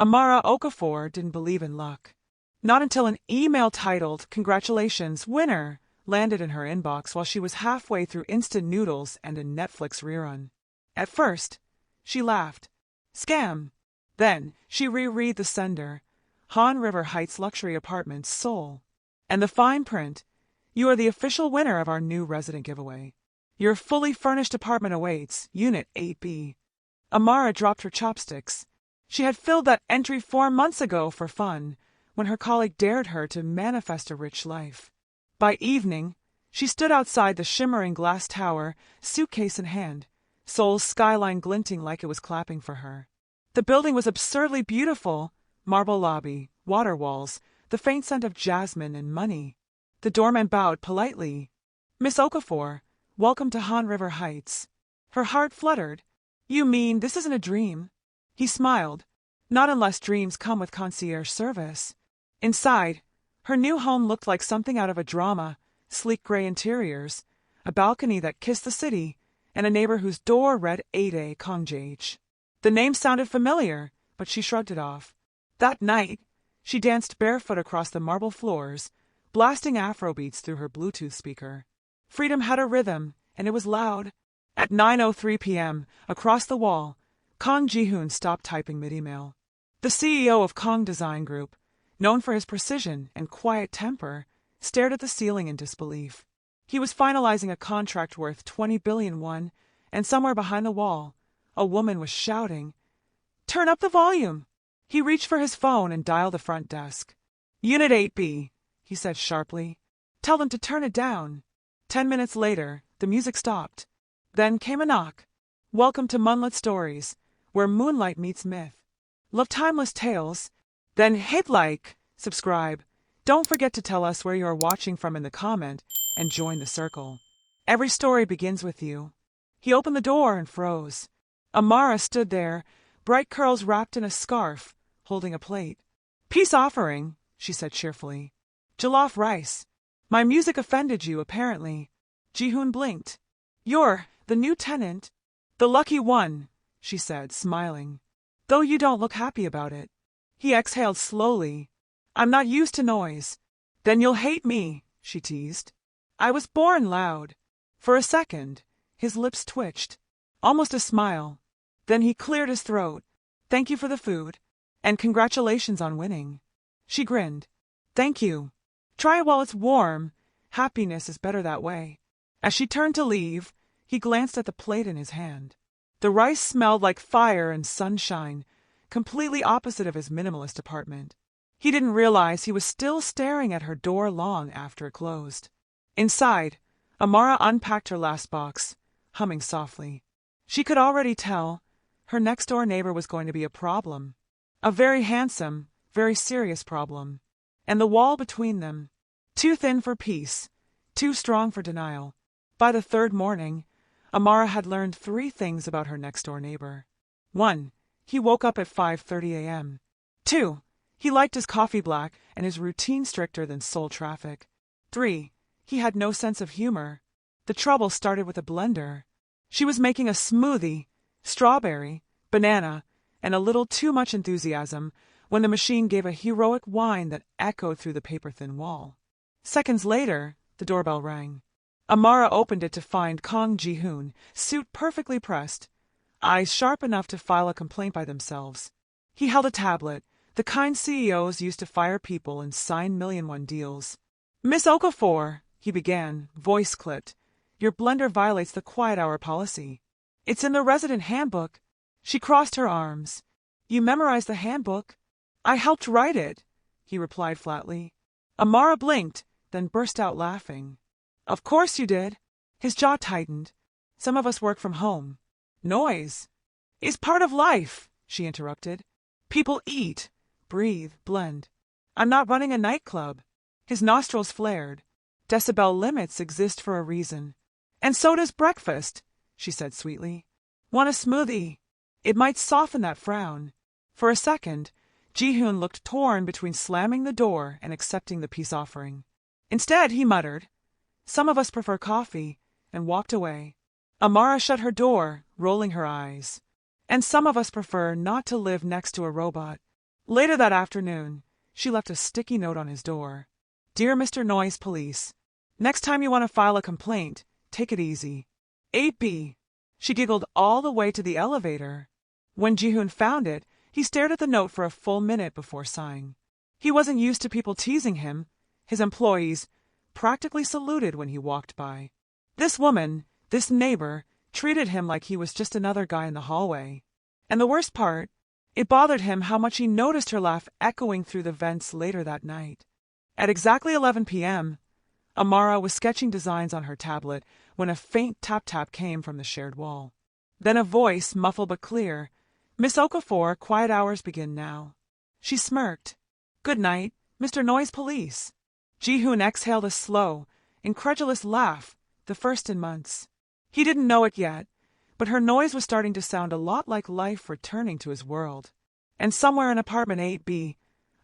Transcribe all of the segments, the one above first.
Amara Okafor didn't believe in luck. Not until an email titled, "Congratulations, winner," landed in her inbox while she was halfway through instant noodles and a Netflix rerun. At first, she laughed. Scam. Then, she reread the sender. Han River Heights Luxury Apartments, Seoul. And the fine print. You are the official winner of our new resident giveaway. Your fully furnished apartment awaits, Unit 8B. Amara dropped her chopsticks. She had filled that entry 4 months ago for fun, when her colleague dared her to manifest a rich life. By evening, she stood outside the shimmering glass tower, suitcase in hand, Seoul's skyline glinting like it was clapping for her. The building was absurdly beautiful, marble lobby, water walls, the faint scent of jasmine and money. The doorman bowed politely. "Miss Okafor, welcome to Han River Heights." Her heart fluttered. "You mean this isn't a dream?" He smiled. "Not unless dreams come with concierge service." Inside, her new home looked like something out of a drama, sleek gray interiors, a balcony that kissed the city, and a neighbor whose door read 8A Kongjh. The name sounded familiar, but she shrugged it off. That night, she danced barefoot across the marble floors, blasting Afrobeats through her Bluetooth speaker. Freedom had a rhythm, and it was loud. At 9:03 p.m., across the wall, Kang Ji-hoon stopped typing mid-email. The CEO of Kang Design Group, known for his precision and quiet temper, stared at the ceiling in disbelief. He was finalizing a contract worth 20 billion won, and somewhere behind the wall, a woman was shouting, "Turn up the volume!" He reached for his phone and dialed the front desk. "Unit 8B, he said sharply. "Tell them to turn it down." 10 minutes later, the music stopped. Then came a knock. "Welcome to Munlyt Stories, where Munlyt meets myth. Love timeless tales? Then hit like, subscribe. Don't forget to tell us where you are watching from in the comment, and join the circle. Every story begins with you." He opened the door and froze. Amara stood there, bright curls wrapped in a scarf, holding a plate. "Peace offering," she said cheerfully. "Jollof rice. My music offended you, apparently." Ji-hoon blinked. "You're the new tenant." "The lucky one," she said, smiling. "Though you don't look happy about it." He exhaled slowly. "I'm not used to noise." "Then you'll hate me," she teased. "I was born loud." For a second, his lips twitched. Almost a smile. Then he cleared his throat. "Thank you for the food. And congratulations on winning." She grinned. "Thank you. Try it while it's warm. Happiness is better that way." As she turned to leave, he glanced at the plate in his hand. The rice smelled like fire and sunshine, completely opposite of his minimalist apartment. He didn't realize he was still staring at her door long after it closed. Inside, Amara unpacked her last box, humming softly. She could already tell her next-door neighbor was going to be a problem. A very handsome, very serious problem. And the wall between them, too thin for peace, too strong for denial. By the third morning, Amara had learned 3 things about her next-door neighbor. 1. He woke up at 5:30 a.m. 2. He liked his coffee black and his routine stricter than Seoul traffic. 3. He had no sense of humor. The trouble started with a blender. She was making a smoothie, strawberry, banana, and a little too much enthusiasm, when the machine gave a heroic whine that echoed through the paper-thin wall. Seconds later, the doorbell rang. Amara opened it to find Kang Ji-hoon, suit perfectly pressed, eyes sharp enough to file a complaint by themselves. He held a tablet, the kind CEOs used to fire people and sign million-won deals. "Miss Okafor," he began, voice clipped, "your blender violates the quiet hour policy. It's in the resident handbook." She crossed her arms. "You memorized the handbook?" "I helped write it," he replied flatly. Amara blinked, then burst out laughing. "Of course you did." His jaw tightened. "Some of us work from home." "Noise is part of life," she interrupted. "People eat, breathe, blend. I'm not running a nightclub." His nostrils flared. "Decibel limits exist for a reason." "And so does breakfast," she said sweetly. "Want a smoothie?" It might soften that frown. For a second, Ji-hoon looked torn between slamming the door and accepting the peace offering. Instead, he muttered, "Some of us prefer coffee," and walked away. Amara shut her door, rolling her eyes. "And some of us prefer not to live next to a robot." Later that afternoon, she left a sticky note on his door. Dear Mr. Noise Police, next time you want to file a complaint, take it easy. 8B. She giggled all the way to the elevator. When Ji-hoon found it, he stared at the note for a full minute before sighing. He wasn't used to people teasing him. His employees practically saluted when he walked by. This woman, this neighbor, treated him like he was just another guy in the hallway. And the worst part, it bothered him how much he noticed her laugh echoing through the vents later that night. At exactly 11 p.m., Amara was sketching designs on her tablet when a faint tap-tap came from the shared wall. Then a voice, muffled but clear, "Miss Okafor, quiet hours begin now." She smirked. "Good night, Mr. Noise Police." Ji-hoon exhaled a slow, incredulous laugh, the first in months. He didn't know it yet, but her noise was starting to sound a lot like life returning to his world. And somewhere in apartment 8B,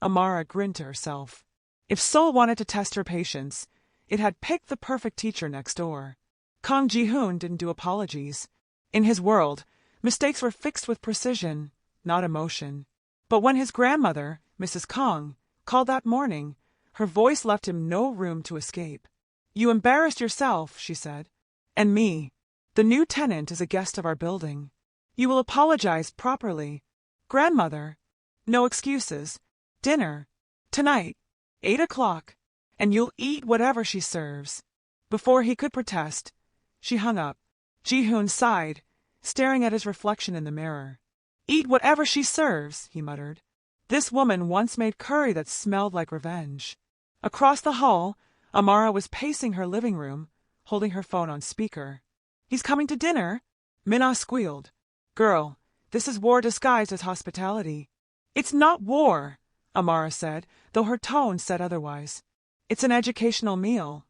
Amara grinned to herself. If Seoul wanted to test her patience, it had picked the perfect teacher next door. Kang Ji-hoon didn't do apologies. In his world, mistakes were fixed with precision, not emotion. But when his grandmother, Mrs. Kang, called that morning, her voice left him no room to escape. "You embarrassed yourself," she said. "And me. The new tenant is a guest of our building. You will apologize properly. Grandmother, no excuses. Dinner. Tonight. 8 o'clock. And you'll eat whatever she serves." Before he could protest, she hung up. Ji-hoon sighed, staring at his reflection in the mirror. "Eat whatever she serves," he muttered. This woman once made curry that smelled like revenge. Across the hall, Amara was pacing her living room, holding her phone on speaker. "He's coming to dinner?" Minna squealed. "Girl, this is war disguised as hospitality." "It's not war," Amara said, though her tone said otherwise. "It's an educational meal.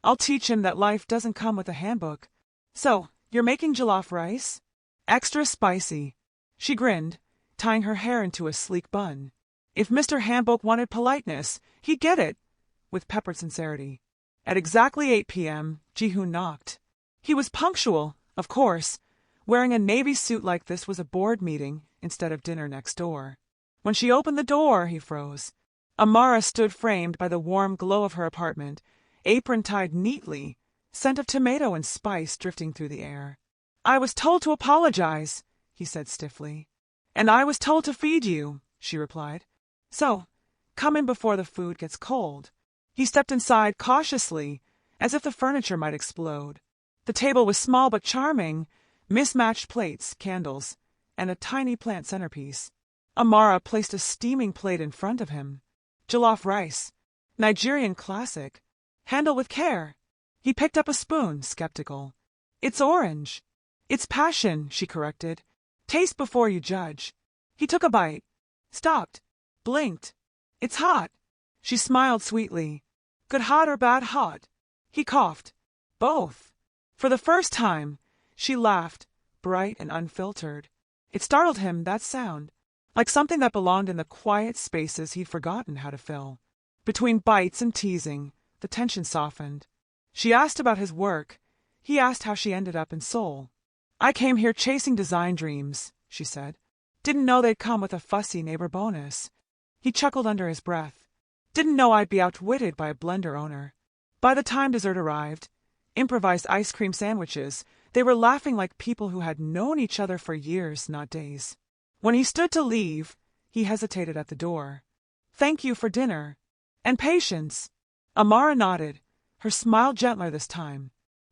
I'll teach him that life doesn't come with a handbook. So, you're making jollof rice? Extra spicy." She grinned, tying her hair into a sleek bun. If Mr. Handbook wanted politeness, he'd get it, with peppered sincerity. At exactly 8 p.m., Ji-hoon knocked. He was punctual, of course. Wearing a navy suit like this was a board meeting instead of dinner next door. When she opened the door, he froze. Amara stood framed by the warm glow of her apartment, apron tied neatly, scent of tomato and spice drifting through the air. "I was told to apologize," he said stiffly. "And I was told to feed you," she replied. "So, come in before the food gets cold." He stepped inside cautiously, as if the furniture might explode. The table was small but charming, mismatched plates, candles, and a tiny plant centerpiece. Amara placed a steaming plate in front of him. Jollof rice. Nigerian classic. Handle with care. He picked up a spoon, skeptical. "It's orange." "It's passion," she corrected. "Taste before you judge." He took a bite. Stopped. Blinked. "It's hot." She smiled sweetly. "Good hot or bad hot?" He coughed. "Both." For the first time, she laughed, bright and unfiltered. It startled him, that sound, like something that belonged in the quiet spaces he'd forgotten how to fill. Between bites and teasing, the tension softened. She asked about his work. He asked how she ended up in Seoul. "I came here chasing design dreams," she said. "Didn't know they'd come with a fussy neighbor bonus." He chuckled under his breath. "Didn't know I'd be outwitted by a blender owner." By the time dessert arrived, improvised ice cream sandwiches, they were laughing like people who had known each other for years, not days. When he stood to leave, he hesitated at the door. "Thank you for dinner. And patience." Amara nodded, her smile gentler this time.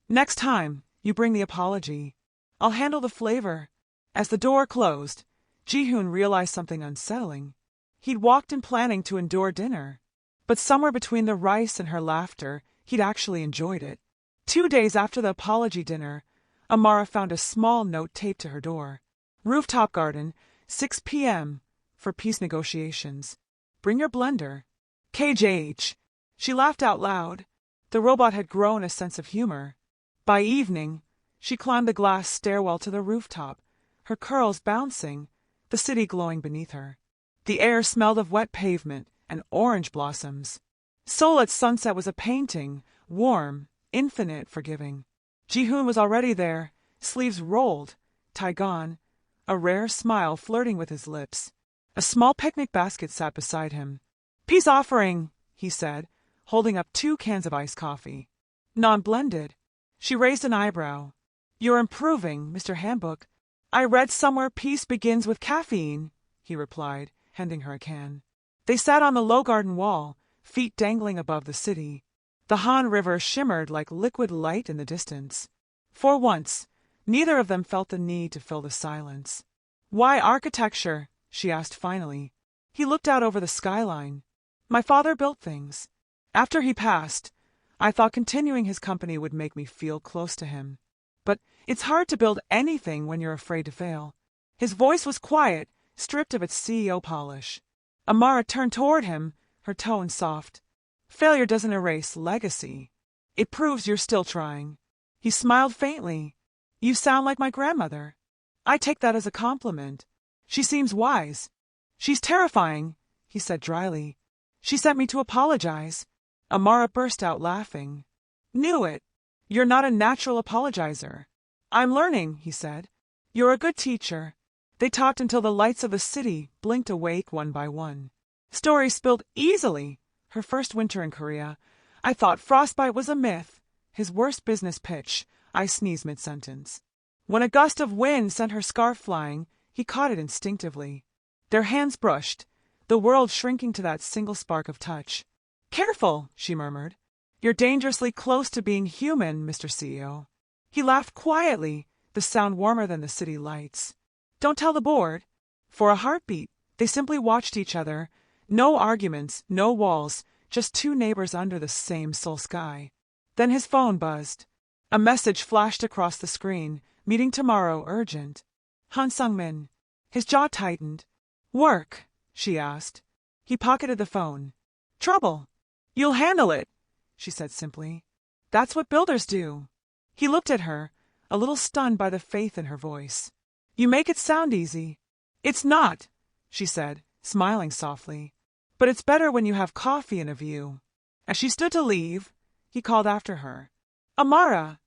"Next time, you bring the apology. I'll handle the flavor." As the door closed, Ji-hoon realized something unsettling. He'd walked in planning to endure dinner, but somewhere between the rice and her laughter, he'd actually enjoyed it. 2 days after the apology dinner, Amara found a small note taped to her door. "Rooftop garden, 6 p.m. for peace negotiations. Bring your blender. KJH." She laughed out loud. The robot had grown a sense of humor. By evening, she climbed the glass stairwell to the rooftop, her curls bouncing, the city glowing beneath her. The air smelled of wet pavement and orange blossoms. Seoul at sunset was a painting, warm, infinite, forgiving. Ji-hoon was already there, sleeves rolled, tie gone, a rare smile flirting with his lips. A small picnic basket sat beside him. "Peace offering," he said, holding up 2 cans of iced coffee. "Non-blended." She raised an eyebrow. "You're improving, Mr. Handbook." "I read somewhere peace begins with caffeine," he replied, handing her a can. They sat on the low garden wall, feet dangling above the city. The Han River shimmered like liquid light in the distance. For once, neither of them felt the need to fill the silence. "Why architecture?" she asked finally. He looked out over the skyline. "My father built things. After he passed, I thought continuing his company would make me feel close to him. But it's hard to build anything when you're afraid to fail." His voice was quiet, stripped of its CEO polish. Amara turned toward him, her tone soft. "Failure doesn't erase legacy. It proves you're still trying." He smiled faintly. "You sound like my grandmother." "I take that as a compliment. She seems wise." "She's terrifying," he said dryly. "She sent me to apologize." Amara burst out laughing. "Knew it. You're not a natural apologizer." "I'm learning," he said. "You're a good teacher." They talked until the lights of the city blinked awake one by one. Stories spilled easily. Her first winter in Korea. "I thought frostbite was a myth." His worst business pitch. I sneezed mid-sentence. When a gust of wind sent her scarf flying, he caught it instinctively. Their hands brushed, the world shrinking to that single spark of touch. "Careful," she murmured. "You're dangerously close to being human, Mr. CEO." He laughed quietly, the sound warmer than the city lights. "Don't tell the board." For a heartbeat, they simply watched each other. No arguments, no walls, just 2 neighbors under the same soul sky. Then his phone buzzed. A message flashed across the screen. "Meeting tomorrow, urgent." Han Sung-min. His jaw tightened. "Work?" she asked. He pocketed the phone. "Trouble." "You'll handle it," she said simply. "That's what builders do." He looked at her, a little stunned by the faith in her voice. "You make it sound easy." "It's not," she said, smiling softly. "But it's better when you have coffee and a view." As she stood to leave, he called after her. "Amara."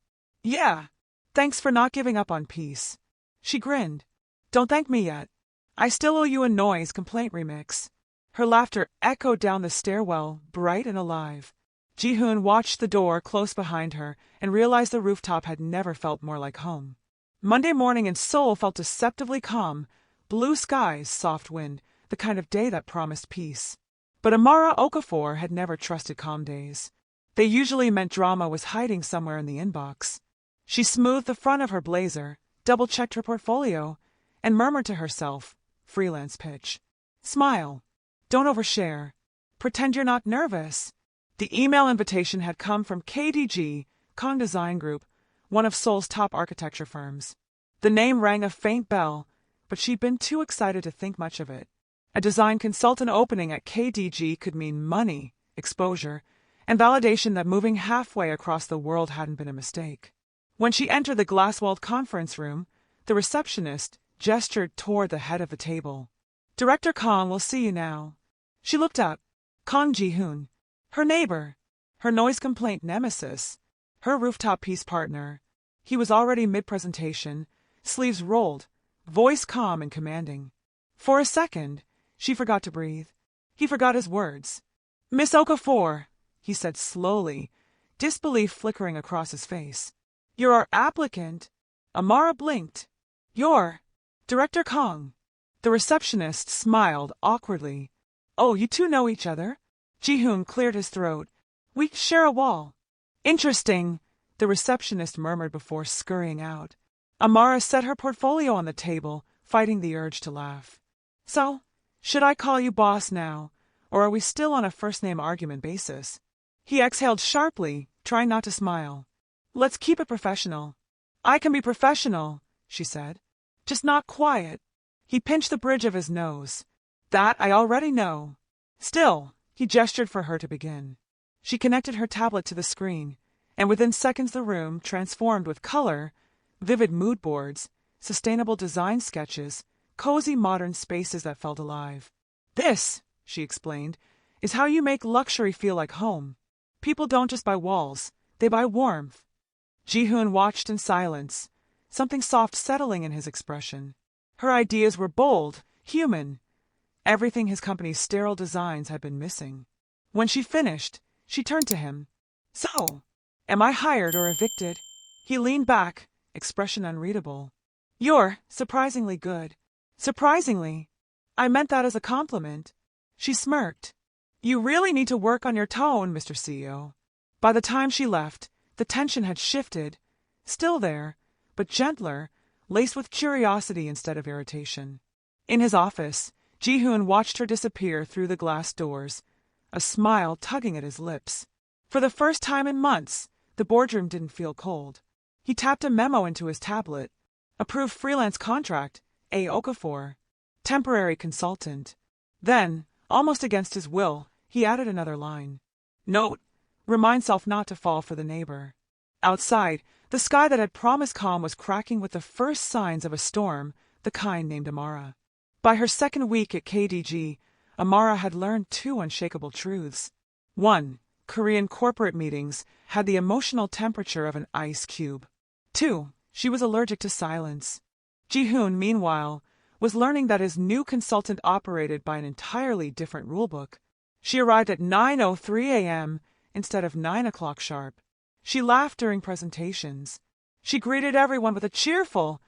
"Yeah. Thanks for not giving up on peace." She grinned. "Don't thank me yet. I still owe you a noise complaint remix." Her laughter echoed down the stairwell, bright and alive. Ji-hoon watched the door close behind her and realized the rooftop had never felt more like home. Monday morning in Seoul felt deceptively calm. Blue skies, soft wind, the kind of day that promised peace. But Amara Okafor had never trusted calm days. They usually meant drama was hiding somewhere in the inbox. She smoothed the front of her blazer, double-checked her portfolio, and murmured to herself, freelance pitch. "Smile. Don't overshare. Pretend you're not nervous." The email invitation had come from KDG, Kong Design Group, one of Seoul's top architecture firms. The name rang a faint bell, but she'd been too excited to think much of it. A design consultant opening at KDG could mean money, exposure, and validation that moving halfway across the world hadn't been a mistake. When she entered the glass-walled conference room, the receptionist gestured toward the head of the table. "Director Kong will see you now." She looked up. Kong Ji-hoon, her neighbor, her noise complaint nemesis, her rooftop peace partner. He was already mid-presentation, sleeves rolled, voice calm and commanding. For a second, she forgot to breathe. He forgot his words. "Miss Okafor," he said slowly, disbelief flickering across his face. "You're our applicant." Amara blinked. "You're Director Kong." The receptionist smiled awkwardly. "Oh, you two know each other?" Ji-hoon cleared his throat. "We share a wall." "Interesting," the receptionist murmured before scurrying out. Amara set her portfolio on the table, fighting the urge to laugh. "So, should I call you boss now, or are we still on a first-name argument basis?" He exhaled sharply, trying not to smile. "Let's keep it professional." "I can be professional," she said. "Just not quiet." He pinched the bridge of his nose. "That I already know." "Still," he gestured for her to begin. She connected her tablet to the screen, and within seconds the room transformed with color, vivid mood boards, sustainable design sketches, cozy modern spaces that felt alive. "This," she explained, "is how you make luxury feel like home. People don't just buy walls, they buy warmth." Ji-hoon watched in silence, something soft settling in his expression. Her ideas were bold, human, Everything his company's sterile designs had been missing. When she finished, she turned to him. "So, am I hired or evicted?" He leaned back, expression unreadable. "You're surprisingly good." "Surprisingly? I meant that as a compliment." She smirked. "You really need to work on your tone, Mr. CEO." By the time she left, the tension had shifted, still there, but gentler, laced with curiosity instead of irritation. In his office, Ji-hoon watched her disappear through the glass doors, a smile tugging at his lips. For the first time in months, the boardroom didn't feel cold. He tapped a memo into his tablet. Approved freelance contract, A. Okafor. Temporary consultant. Then, almost against his will, he added another line. Note: remind self not to fall for the neighbor. Outside, the sky that had promised calm was cracking with the first signs of a storm, the kind named Amara. By her second week at KDG, Amara had learned two unshakable truths. 1. Korean corporate meetings had the emotional temperature of an ice cube. 2. She was allergic to silence. Ji-hoon, meanwhile, was learning that his new consultant operated by an entirely different rulebook. She arrived at 9:03 a.m. instead of 9 o'clock sharp. She laughed during presentations. She greeted everyone with a cheerful,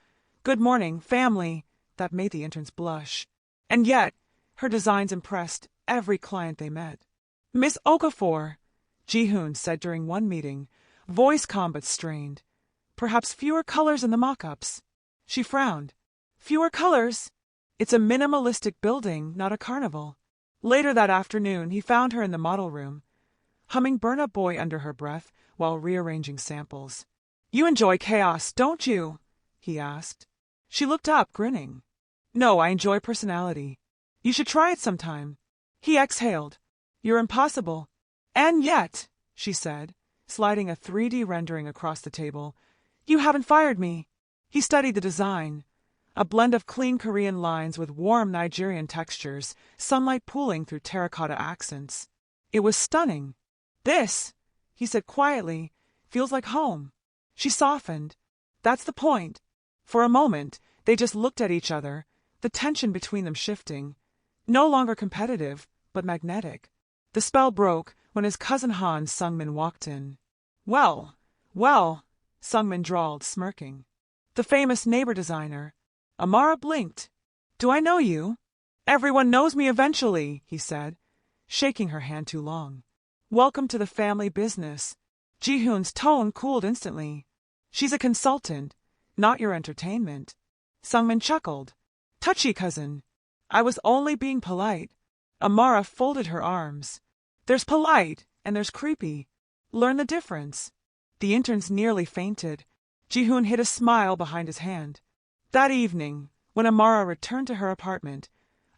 "Good morning, family," that made the interns blush. And yet, her designs impressed every client they met. "Miss Okafor," Ji-hoon said during one meeting, voice calm but strained. "Perhaps fewer colors in the mock-ups." She frowned. "Fewer colors? It's a minimalistic building, not a carnival." Later that afternoon, he found her in the model room, humming Burn Up Boy under her breath while rearranging samples. "You enjoy chaos, don't you?" he asked. She looked up, grinning. "No, I enjoy personality. You should try it sometime." He exhaled. "You're impossible." "And yet," she said, sliding a 3D rendering across the table, "you haven't fired me." He studied the design. A blend of clean Korean lines with warm Nigerian textures, sunlight pooling through terracotta accents. It was stunning. "This," he said quietly, "feels like home." She softened. "That's the point." For a moment, they just looked at each other, the tension between them shifting. No longer competitive, but magnetic. The spell broke when his cousin Han Sungmin walked in. Well, Sungmin drawled, smirking. "The famous neighbor designer." Amara blinked. "Do I know you?" "Everyone knows me eventually," he said, shaking her hand too long. "Welcome to the family business." Ji-hoon's tone cooled instantly. "She's a consultant, not your entertainment." Sungmin chuckled. "Touchy, cousin. I was only being polite." Amara folded her arms. "There's polite, and there's creepy. Learn the difference." The interns nearly fainted. Ji-hoon hid a smile behind his hand. That evening, when Amara returned to her apartment,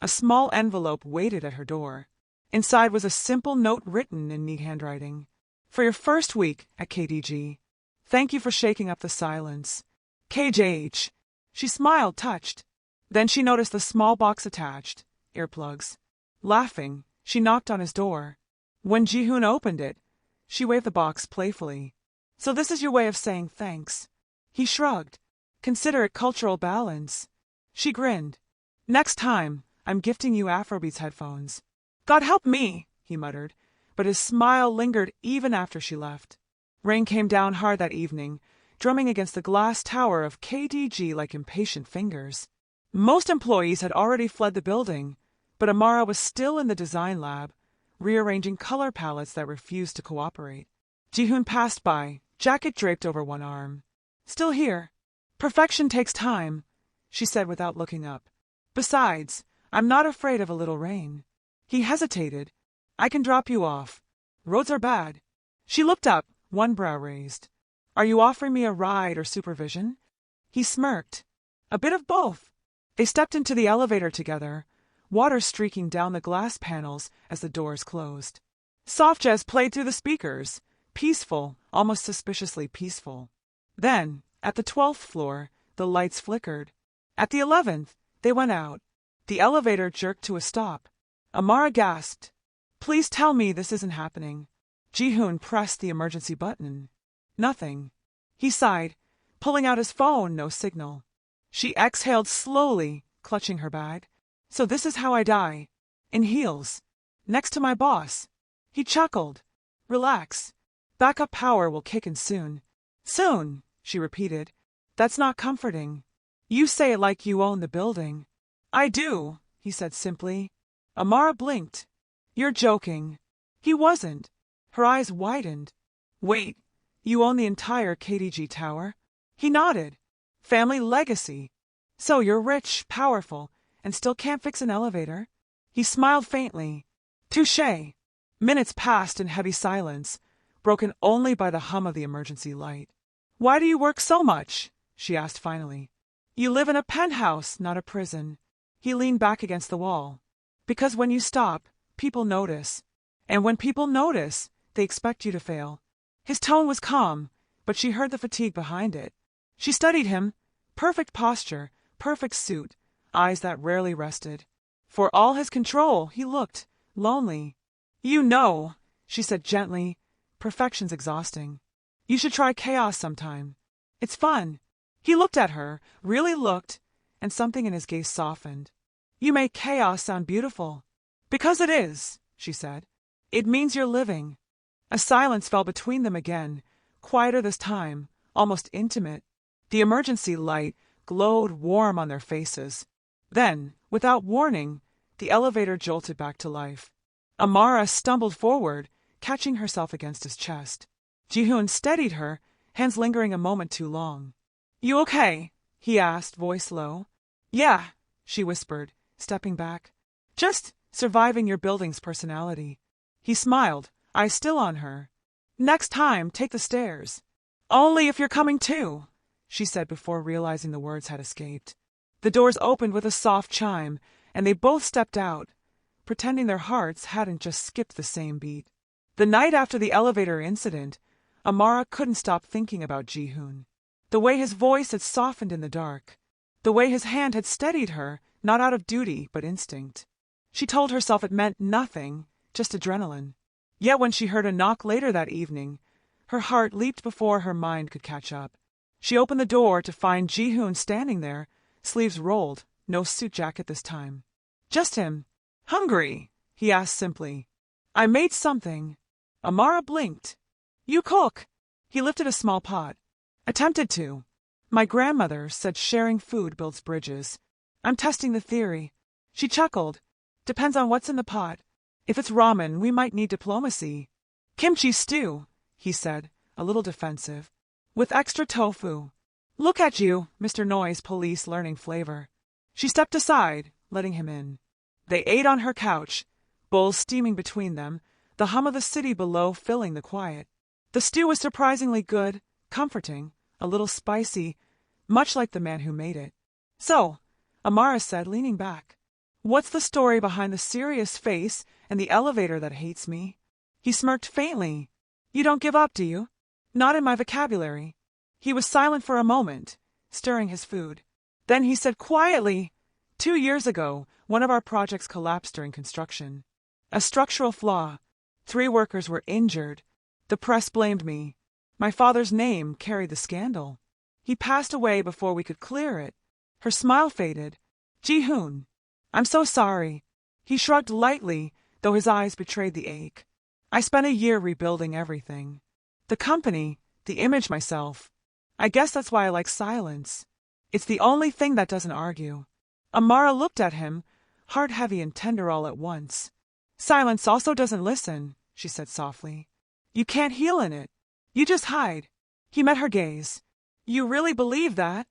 a small envelope waited at her door. Inside was a simple note written in neat handwriting. "For your first week at KDG, thank you for shaking up the silence. KJH." She smiled, touched. Then she noticed the small box attached, earplugs. Laughing, she knocked on his door. When Ji-hoon opened it, she waved the box playfully. "So this is your way of saying thanks." He shrugged. "Consider it cultural balance." She grinned. "Next time, I'm gifting you Afrobeats headphones." "God help me," he muttered, but his smile lingered even after she left. Rain came down hard that evening, drumming against the glass tower of KDG like impatient fingers. Most employees had already fled the building, but Amara was still in the design lab, rearranging color palettes that refused to cooperate. Ji-hoon passed by, jacket draped over one arm. "Still here. Perfection takes time," she said without looking up. "Besides, I'm not afraid of a little rain." He hesitated. "I can drop you off. Roads are bad." She looked up, one brow raised. "Are you offering me a ride or supervision?" He smirked. "A bit of both." They stepped into the elevator together, water streaking down the glass panels as the doors closed. Soft jazz played through the speakers, peaceful, almost suspiciously peaceful. Then, at the 12th floor, the lights flickered. At the 11th, they went out. The elevator jerked to a stop. Amara gasped. "Please tell me this isn't happening." Ji-hoon pressed the emergency button. Nothing. He sighed, pulling out his phone, no signal. She exhaled slowly, clutching her bag. "So this is how I die." In heels. Next to my boss. He chuckled. Relax. Backup power will kick in soon. Soon, she repeated. That's not comforting. You say it like you own the building. I do, he said simply. Amara blinked. You're joking. He wasn't. Her eyes widened. Wait, you own the entire KDG tower? He nodded. Family legacy. So you're rich, powerful, and still can't fix an elevator? He smiled faintly. Touché. Minutes passed in heavy silence, broken only by the hum of the emergency light. Why do you work so much? She asked finally. You live in a penthouse, not a prison. He leaned back against the wall. Because when you stop, people notice. And when people notice, they expect you to fail. His tone was calm, but she heard the fatigue behind it. She studied him. Perfect posture, perfect suit, eyes that rarely rested. For all his control, he looked lonely. You know, she said gently, perfection's exhausting. You should try chaos sometime. It's fun. He looked at her, really looked, and something in his gaze softened. You make chaos sound beautiful. Because it is, she said. It means you're living. A silence fell between them again, quieter this time, almost intimate. The emergency light glowed warm on their faces. Then, without warning, the elevator jolted back to life. Amara stumbled forward, catching herself against his chest. Ji-hoon steadied her, hands lingering a moment too long. You okay? He asked, voice low. Yeah, she whispered, stepping back. Just surviving your building's personality. He smiled, eyes still on her. Next time, take the stairs. Only if you're coming too, she said before realizing the words had escaped. The doors opened with a soft chime, and they both stepped out, pretending their hearts hadn't just skipped the same beat. The night after the elevator incident, Amara couldn't stop thinking about Ji-hoon. The way his voice had softened in the dark. The way his hand had steadied her, not out of duty, but instinct. She told herself it meant nothing, just adrenaline. Yet when she heard a knock later that evening, her heart leaped before her mind could catch up. She opened the door to find Ji-hoon standing there, sleeves rolled, no suit jacket this time. Just him. Hungry? He asked simply. I made something. Amara blinked. You cook? He lifted a small pot. Attempted to. My grandmother said sharing food builds bridges. I'm testing the theory. She chuckled. Depends on what's in the pot. If it's ramen, we might need diplomacy. Kimchi stew, he said, a little defensive. With extra tofu. Look at you, Mr. Noise Police learning flavor. She stepped aside, letting him in. They ate on her couch, bowls steaming between them, the hum of the city below filling the quiet. The stew was surprisingly good, comforting, a little spicy, much like the man who made it. So, Amara said, leaning back, what's the story behind the serious face and the elevator that hates me? He smirked faintly. You don't give up, do you? Not in my vocabulary. He was silent for a moment, stirring his food. Then he said quietly, 2 years ago, one of our projects collapsed during construction. A structural flaw. 3 workers were injured. The press blamed me. My father's name carried the scandal. He passed away before we could clear it. Her smile faded. Ji-hoon. I'm so sorry. He shrugged lightly, though his eyes betrayed the ache. I spent a year rebuilding everything. The company, the image, myself. I guess that's why I like silence. It's the only thing that doesn't argue. Amara looked at him, heart heavy and tender all at once. Silence also doesn't listen, she said softly. You can't heal in it. You just hide. He met her gaze. You really believe that?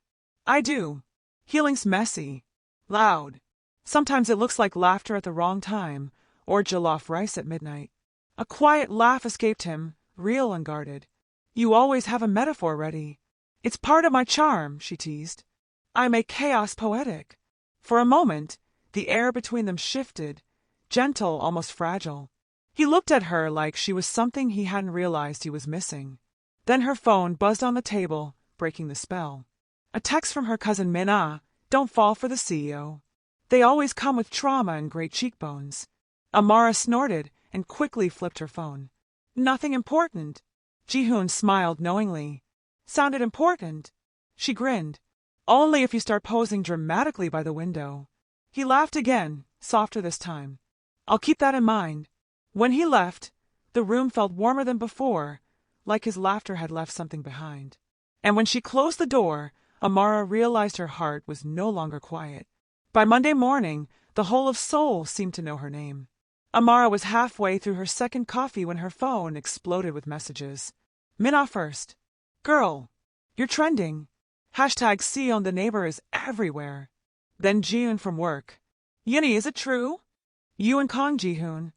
I do. Healing's messy. Loud. Sometimes it looks like laughter at the wrong time, or jollof rice at midnight. A quiet laugh escaped him, real and guarded. You always have a metaphor ready. It's part of my charm, she teased. I make chaos poetic. For a moment, the air between them shifted, gentle, almost fragile. He looked at her like she was something he hadn't realized he was missing. Then her phone buzzed on the table, breaking the spell. A text from her cousin Minna. Don't fall for the CEO. They always come with trauma and great cheekbones. Amara snorted and quickly flipped her phone. Nothing important. Ji-hoon smiled knowingly. Sounded important. She grinned. Only if you start posing dramatically by the window. He laughed again, softer this time. I'll keep that in mind. When he left, the room felt warmer than before, like his laughter had left something behind. And when she closed the door, Amara realized her heart was no longer quiet. By Monday morning, the whole of Seoul seemed to know her name. Amara was halfway through her second coffee when her phone exploded with messages. Minna first. Girl, you're trending. Hashtag Seon the neighbor is everywhere. Then Jihoon from work. Yuni, is it true? You and Kong Jihoon.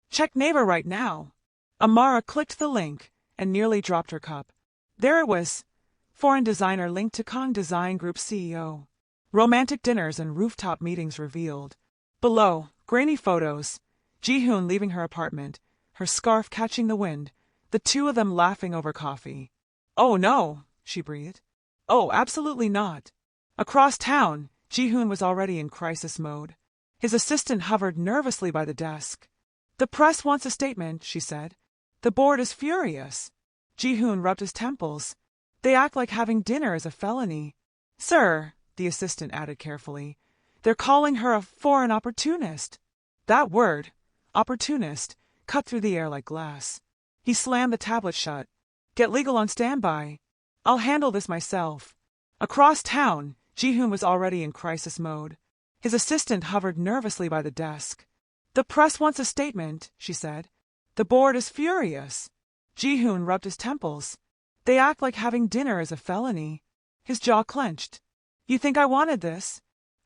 Check neighbor right now. Amara clicked the link and nearly dropped her cup. There it was. Foreign designer linked to Kong Design Group CEO. Romantic dinners and rooftop meetings revealed. Below, grainy photos. Jihoon leaving her apartment, her scarf catching the wind, the two of them laughing over coffee. Oh no, she breathed. Oh, absolutely not. Across town, Jihoon was already in crisis mode. His assistant hovered nervously by the desk. The press wants a statement, she said. The board is furious. Jihoon rubbed his temples. They act like having dinner is a felony. Sir, the assistant added carefully, they're calling her a foreign opportunist. That word, opportunist, cut through the air like glass. He slammed the tablet shut. Get legal on standby. I'll handle this myself. Across town, Jihoon was already in crisis mode. His assistant hovered nervously by the desk. The press wants a statement, she said. The board is furious. Jihoon rubbed his temples. They act like having dinner is a felony. His jaw clenched. You think I wanted this?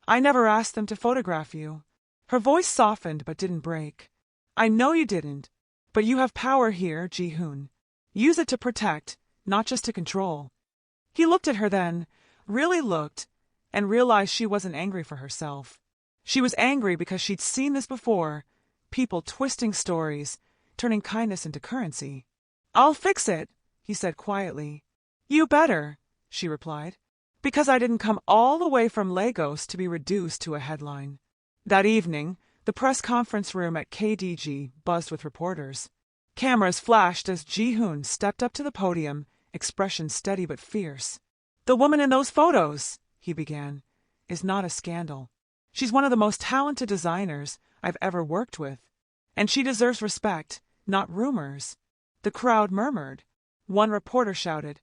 I never asked them to photograph you. Her voice softened but didn't break. I know you didn't. But you have power here, Jihoon. Use it to protect, not just to control. He looked at her then, really looked, and realized she wasn't angry for herself. She was angry because she'd seen this before, people twisting stories, turning kindness into currency. I'll fix it, he said quietly. You better, she replied, because I didn't come all the way from Lagos to be reduced to a headline. That evening, the press conference room at KDG buzzed with reporters. Cameras flashed as Jihoon stepped up to the podium, expression steady but fierce. The woman in those photos, he began, is not a scandal. She's one of the most talented designers I've ever worked with. And she deserves respect, not rumors. The crowd murmured. One reporter shouted,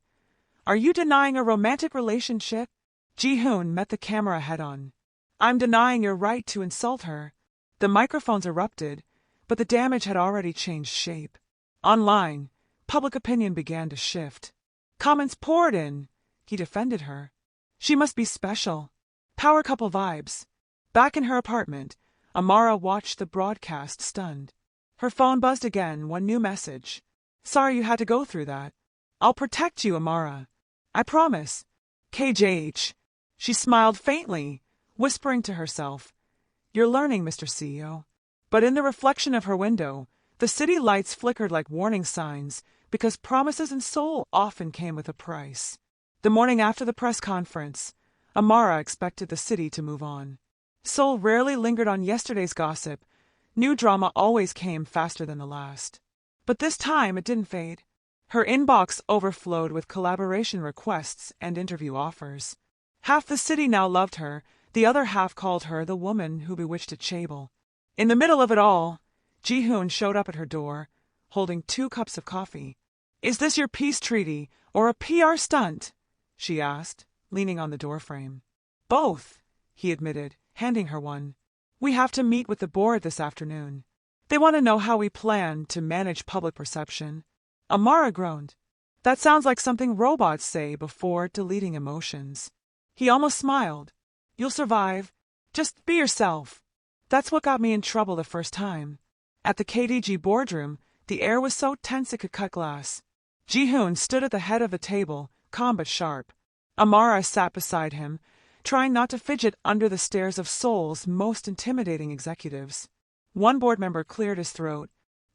Are you denying a romantic relationship? Jihoon met the camera head-on. I'm denying your right to insult her. The microphones erupted, but the damage had already changed shape. Online, public opinion began to shift. Comments poured in. He defended her. She must be special. Power couple vibes. Back in her apartment, Amara watched the broadcast stunned. Her phone buzzed again, one new message. Sorry you had to go through that. I'll protect you, Amara. I promise. KJH. She smiled faintly, whispering to herself, You're learning, Mr. CEO. But in the reflection of her window, the city lights flickered like warning signs because promises in Seoul often came with a price. The morning after the press conference, Amara expected the city to move on. Seoul rarely lingered on yesterday's gossip. New drama always came faster than the last. But this time it didn't fade. Her inbox overflowed with collaboration requests and interview offers. Half the city now loved her, the other half called her the woman who bewitched a chaebol. In the middle of it all, Jihoon showed up at her door, holding 2 cups of coffee. Is this your peace treaty or a PR stunt? She asked, leaning on the doorframe. Both, he admitted, handing her one. We have to meet with the board this afternoon. They want to know how we plan to manage public perception. Amara groaned. That sounds like something robots say before deleting emotions. He almost smiled. You'll survive. Just be yourself. That's what got me in trouble the first time. At the KDG boardroom, the air was so tense it could cut glass. Jihoon stood at the head of the table, calm but sharp. Amara sat beside him, trying not to fidget under the stares of Seoul's most intimidating executives. One board member cleared his throat.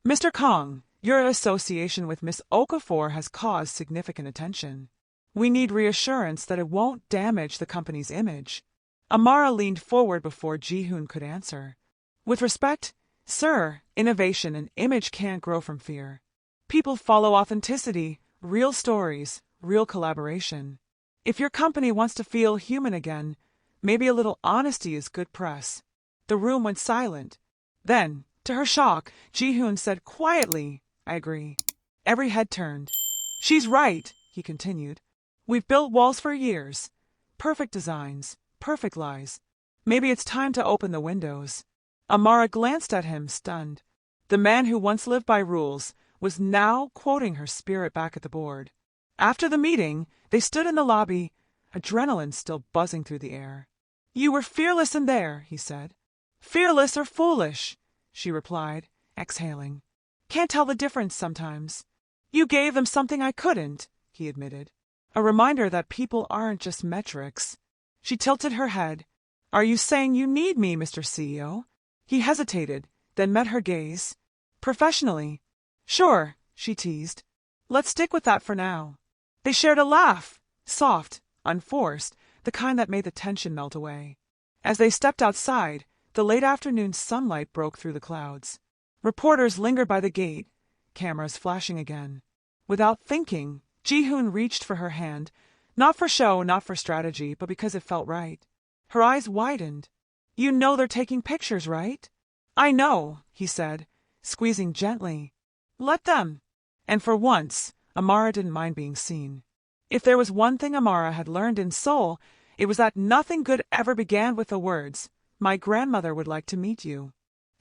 Mr. Kong, your association with Miss Okafor has caused significant attention. We need reassurance that it won't damage the company's image. Amara leaned forward before Jihoon could answer. With respect, sir, innovation and image can't grow from fear. People follow authenticity, real stories, real collaboration. If your company wants to feel human again, maybe a little honesty is good press. The room went silent. Then, To her shock, Ji-hoon said quietly, "I agree." Every head turned. "She's right," he continued. "We've built walls for years. Perfect designs, perfect lies. Maybe it's time to open the windows." Amara glanced at him, stunned. The man who once lived by rules was now quoting her spirit back at the board. After the meeting, they stood in the lobby, adrenaline still buzzing through the air. "You were fearless in there," he said. "Fearless or foolish," she replied, exhaling. "Can't tell the difference sometimes." "You gave them something I couldn't," he admitted. A reminder that people aren't just metrics. She tilted her head. "Are you saying you need me, Mr. CEO?" He hesitated, then met her gaze. "Professionally." "Sure," she teased. "Let's stick with that for now." They shared a laugh, soft, unforced, the kind that made the tension melt away. As they stepped outside, the late afternoon sunlight broke through the clouds. Reporters lingered by the gate, cameras flashing again. Without thinking, Ji-hoon reached for her hand, not for show, not for strategy, but because it felt right. Her eyes widened. "You know they're taking pictures, right?" "I know," he said, squeezing gently. "Let them." And for once, Amara didn't mind being seen. If there was one thing Amara had learned in Seoul, it was that nothing good ever began with the words, "My grandmother would like to meet you."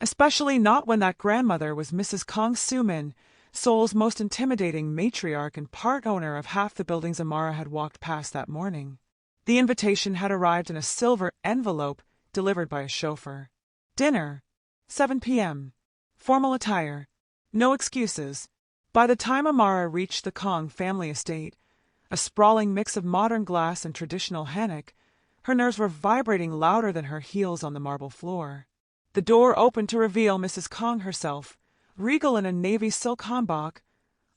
Especially not when that grandmother was Mrs. Kang Soo-min, Seoul's most intimidating matriarch and part owner of half the buildings Amara had walked past that morning. The invitation had arrived in a silver envelope delivered by a chauffeur. Dinner, 7 p.m. Formal attire. No excuses. By the time Amara reached the Kang family estate, a sprawling mix of modern glass and traditional hanok, her nerves were vibrating louder than her heels on the marble floor. The door opened to reveal Mrs. Kang herself, regal in a navy silk hanbok,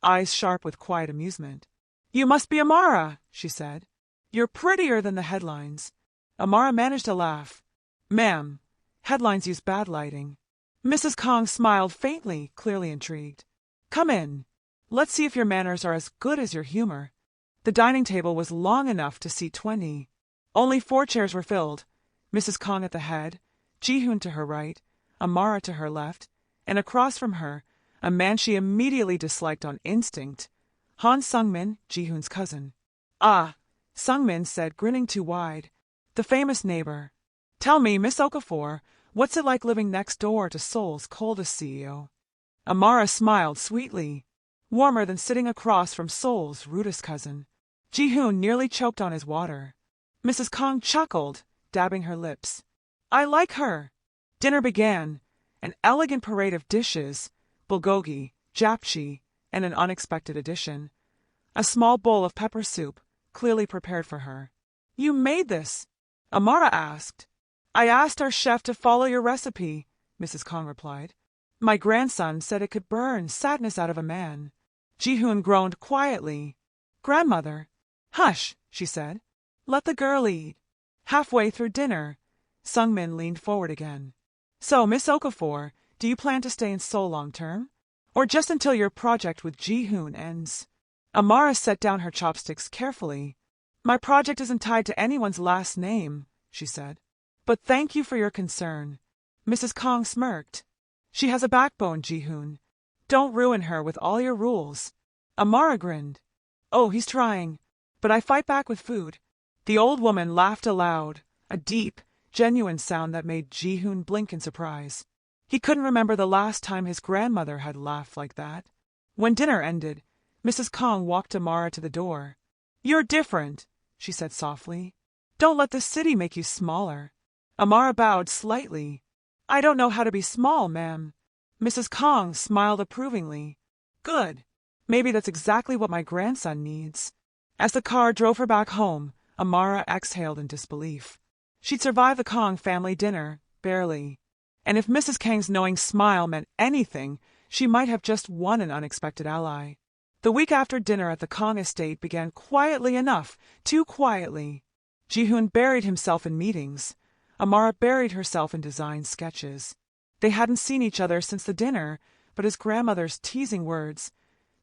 eyes sharp with quiet amusement. "You must be Amara," she said. "You're prettier than the headlines." Amara managed a laugh. "Ma'am, headlines use bad lighting." Mrs. Kang smiled faintly, clearly intrigued. "Come in. Let's see if your manners are as good as your humor." The dining table was long enough to seat 20. Only 4 chairs were filled, Mrs. Kang at the head, Ji-hoon to her right, Amara to her left, and across from her, a man she immediately disliked on instinct, Han Sung-min, Ji-hoon's cousin. "Ah," Sung-min said, grinning too wide, "the famous neighbor. Tell me, Miss Okafor, what's it like living next door to Seoul's coldest CEO?" Amara smiled sweetly. Warmer than sitting across from Seoul's rudest cousin. Ji-hoon nearly choked on his water. Mrs. Kang chuckled, dabbing her lips. "I like her." Dinner began, an elegant parade of dishes, bulgogi, japchae, and an unexpected addition, a small bowl of pepper soup, clearly prepared for her. "You made this?" Amara asked. "I asked our chef to follow your recipe," Mrs. Kang replied. "My grandson said it could burn sadness out of a man." Ji-hoon groaned quietly. "Grandmother." "Hush," she said. "Let the girl eat." Halfway through dinner, Sung-min leaned forward again. "So, Miss Okafor, do you plan to stay in Seoul long term? Or just until your project with Ji-hoon ends?" Amara set down her chopsticks carefully. "My project isn't tied to anyone's last name," she said. "But thank you for your concern." Mrs. Kang smirked. "She has a backbone, Ji-hoon. Don't ruin her with all your rules." Amara grinned. "Oh, he's trying. But I fight back with food." The old woman laughed aloud, a deep, genuine sound that made Ji-hoon blink in surprise. He couldn't remember the last time his grandmother had laughed like that. When dinner ended, Mrs. Kang walked Amara to the door. "You're different," she said softly. "Don't let the city make you smaller." Amara bowed slightly. "I don't know how to be small, ma'am." Mrs. Kang smiled approvingly. "Good. Maybe that's exactly what my grandson needs." As the car drove her back home, Amara exhaled in disbelief. She'd survived the Kang family dinner, barely. And if Mrs. Kang's knowing smile meant anything, she might have just won an unexpected ally. The week after dinner at the Kang estate began quietly enough, too quietly. Ji-hoon buried himself in meetings. Amara buried herself in design sketches. They hadn't seen each other since the dinner, but his grandmother's teasing words,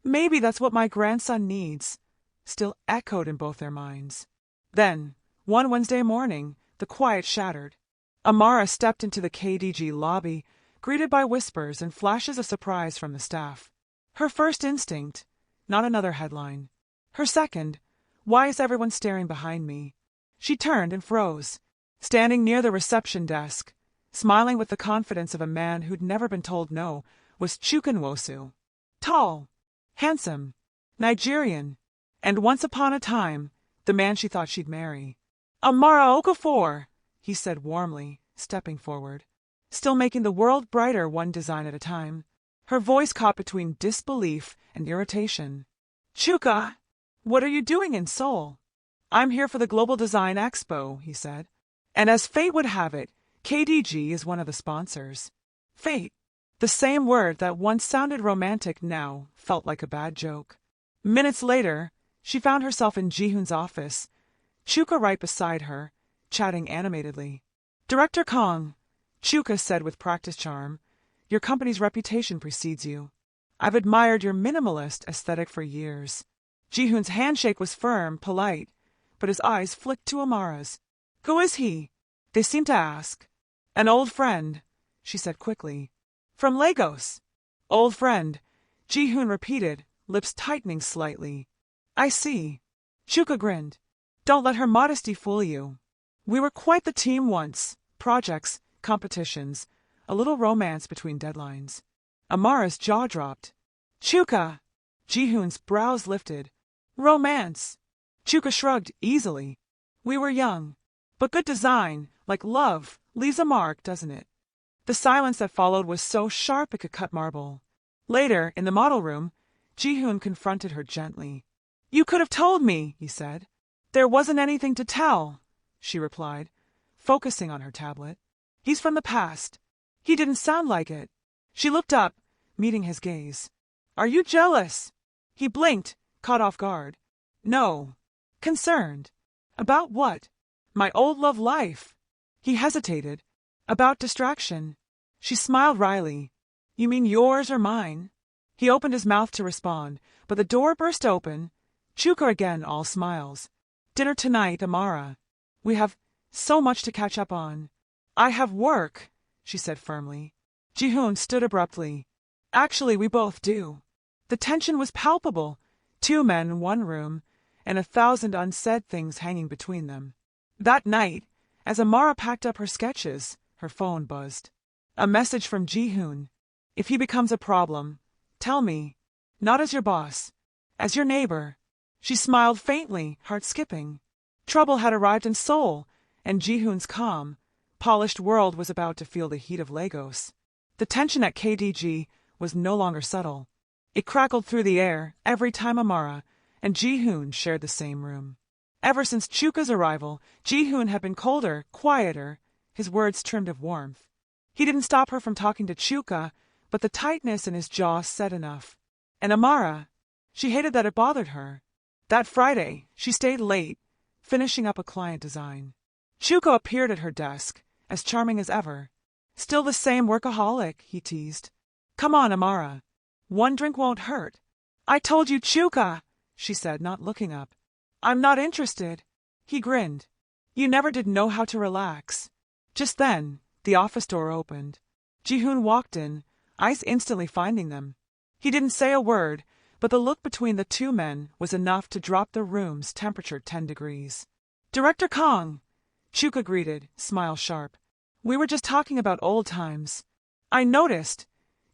"Maybe that's what my grandson needs," still echoed in both their minds. Then, one Wednesday morning, the quiet shattered. Amara stepped into the KDG lobby, greeted by whispers and flashes of surprise from the staff. Her first instinct, not another headline. Her second, why is everyone staring behind me? She turned and froze, standing near the reception desk, smiling with the confidence of a man who'd never been told no, was Chukwunwosu. Tall, handsome, Nigerian, and once upon a time, the man she thought she'd marry. Amara Okafor, he said warmly, stepping forward, still making the world brighter one design at a time. Her voice caught between disbelief and irritation. Chuka, what are you doing in Seoul? I'm here for the Global Design Expo, he said. And as fate would have it, KDG is one of the sponsors. Fate. The same word that once sounded romantic now felt like a bad joke. Minutes later, she found herself in Jihoon's office, Chuka right beside her, chatting animatedly. Director Kong, Chuka said with practiced charm, your company's reputation precedes you. I've admired your minimalist aesthetic for years. Jihoon's handshake was firm, polite, but his eyes flicked to Amara's. Who is he? They seemed to ask. An old friend, she said quickly. From Lagos. Old friend, Jihoon repeated, lips tightening slightly. I see. Chuka grinned. Don't let her modesty fool you. We were quite the team once. Projects, competitions, a little romance between deadlines. Amara's jaw dropped. Chuka! Jihoon's brows lifted. Romance! Chuka shrugged easily. We were young. But good design, like love, leaves a mark, doesn't it? The silence that followed was so sharp it could cut marble. Later, in the model room, Jihoon confronted her gently. You could have told me, he said. There wasn't anything to tell, she replied, focusing on her tablet. He's from the past. He didn't sound like it. She looked up, meeting his gaze. Are you jealous? He blinked, caught off guard. No. Concerned. About what? My old love life. He hesitated. About distraction. She smiled wryly. You mean yours or mine? He opened his mouth to respond, but the door burst open. Chuka again, all smiles. Dinner tonight, Amara. We have so much to catch up on. I have work, she said firmly. Jihoon stood abruptly. Actually, we both do. The tension was palpable. 2 men in one room, and 1,000 unsaid things hanging between them. That night, as Amara packed up her sketches, her phone buzzed. A message from Jihoon. If he becomes a problem, tell me. Not as your boss. As your neighbor. She smiled faintly, heart skipping. Trouble had arrived in Seoul, and Jihoon's calm, polished world was about to feel the heat of Lagos. The tension at KDG was no longer subtle. It crackled through the air every time Amara and Jihoon shared the same room. Ever since Chuka's arrival, Jihoon had been colder, quieter, his words trimmed of warmth. He didn't stop her from talking to Chuka, but the tightness in his jaw said enough. And Amara, she hated that it bothered her. That Friday, she stayed late, finishing up a client design. Chuka appeared at her desk, as charming as ever. Still the same workaholic, he teased. Come on, Amara. One drink won't hurt. I told you, Chuka, she said, not looking up. I'm not interested. He grinned. You never did know how to relax. Just then, the office door opened. Jihoon walked in, eyes instantly finding them. He didn't say a word, but the look between the 2 men was enough to drop the room's temperature 10 degrees. Director Kong, Chuka greeted, smile sharp. We were just talking about old times. I noticed,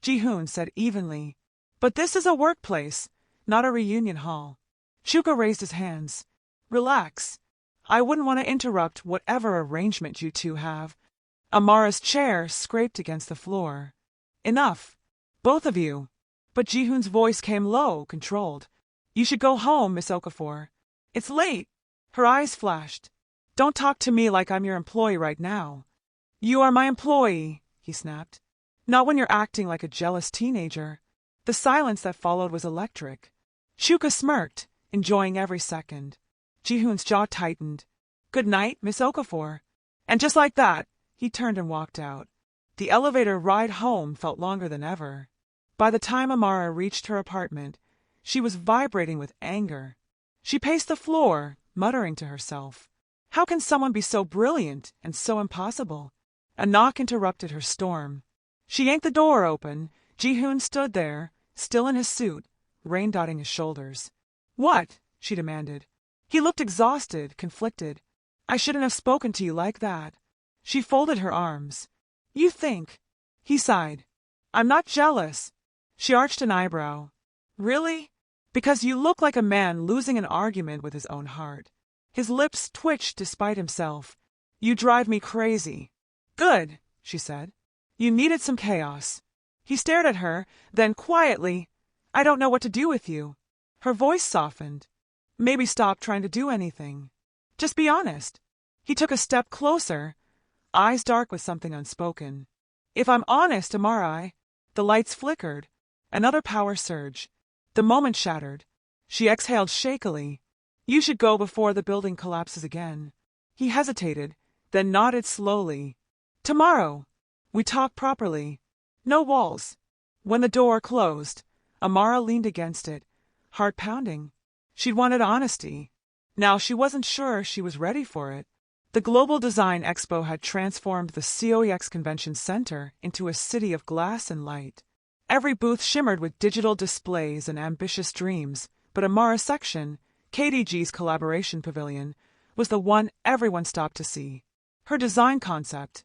Jihoon said evenly. But this is a workplace, not a reunion hall. Chuka raised his hands. Relax. I wouldn't want to interrupt whatever arrangement you 2 have. Amara's chair scraped against the floor. Enough. Both of you. But Jihoon's voice came low, controlled. You should go home, Miss Okafor. It's late. Her eyes flashed. Don't talk to me like I'm your employee right now. You are my employee, he snapped. Not when you're acting like a jealous teenager. The silence that followed was electric. Chuka smirked, enjoying every second. Jihoon's jaw tightened. Good night, Miss Okafor. And just like that, he turned and walked out. The elevator ride home felt longer than ever. By the time Amara reached her apartment, she was vibrating with anger. She paced the floor, muttering to herself. How can someone be so brilliant and so impossible? A knock interrupted her storm. She yanked the door open. Ji-hoon stood there, still in his suit, rain dotting his shoulders. "What?" she demanded. He looked exhausted, conflicted. "I shouldn't have spoken to you like that." She folded her arms. "You think?" He sighed. "I'm not jealous." She arched an eyebrow. "Really?" "Because you look like a man losing an argument with his own heart." His lips twitched despite himself. "You drive me crazy." "Good," she said. "You needed some chaos." He stared at her, then quietly, "I don't know what to do with you." Her voice softened. "Maybe stop trying to do anything. Just be honest." He took a step closer, eyes dark with something unspoken. "If I'm honest, Amara, The lights flickered. Another power surge. The moment shattered. She exhaled shakily. "You should go before the building collapses again." He hesitated, then nodded slowly. "Tomorrow. We talk properly. No walls." When the door closed, Amara leaned against it, heart pounding. She'd wanted honesty. Now she wasn't sure she was ready for it. The Global Design Expo had transformed the COEX Convention Center into a city of glass and light. Every booth shimmered with digital displays and ambitious dreams, but Amara's section, KDG's collaboration pavilion, was the one everyone stopped to see. Her design concept,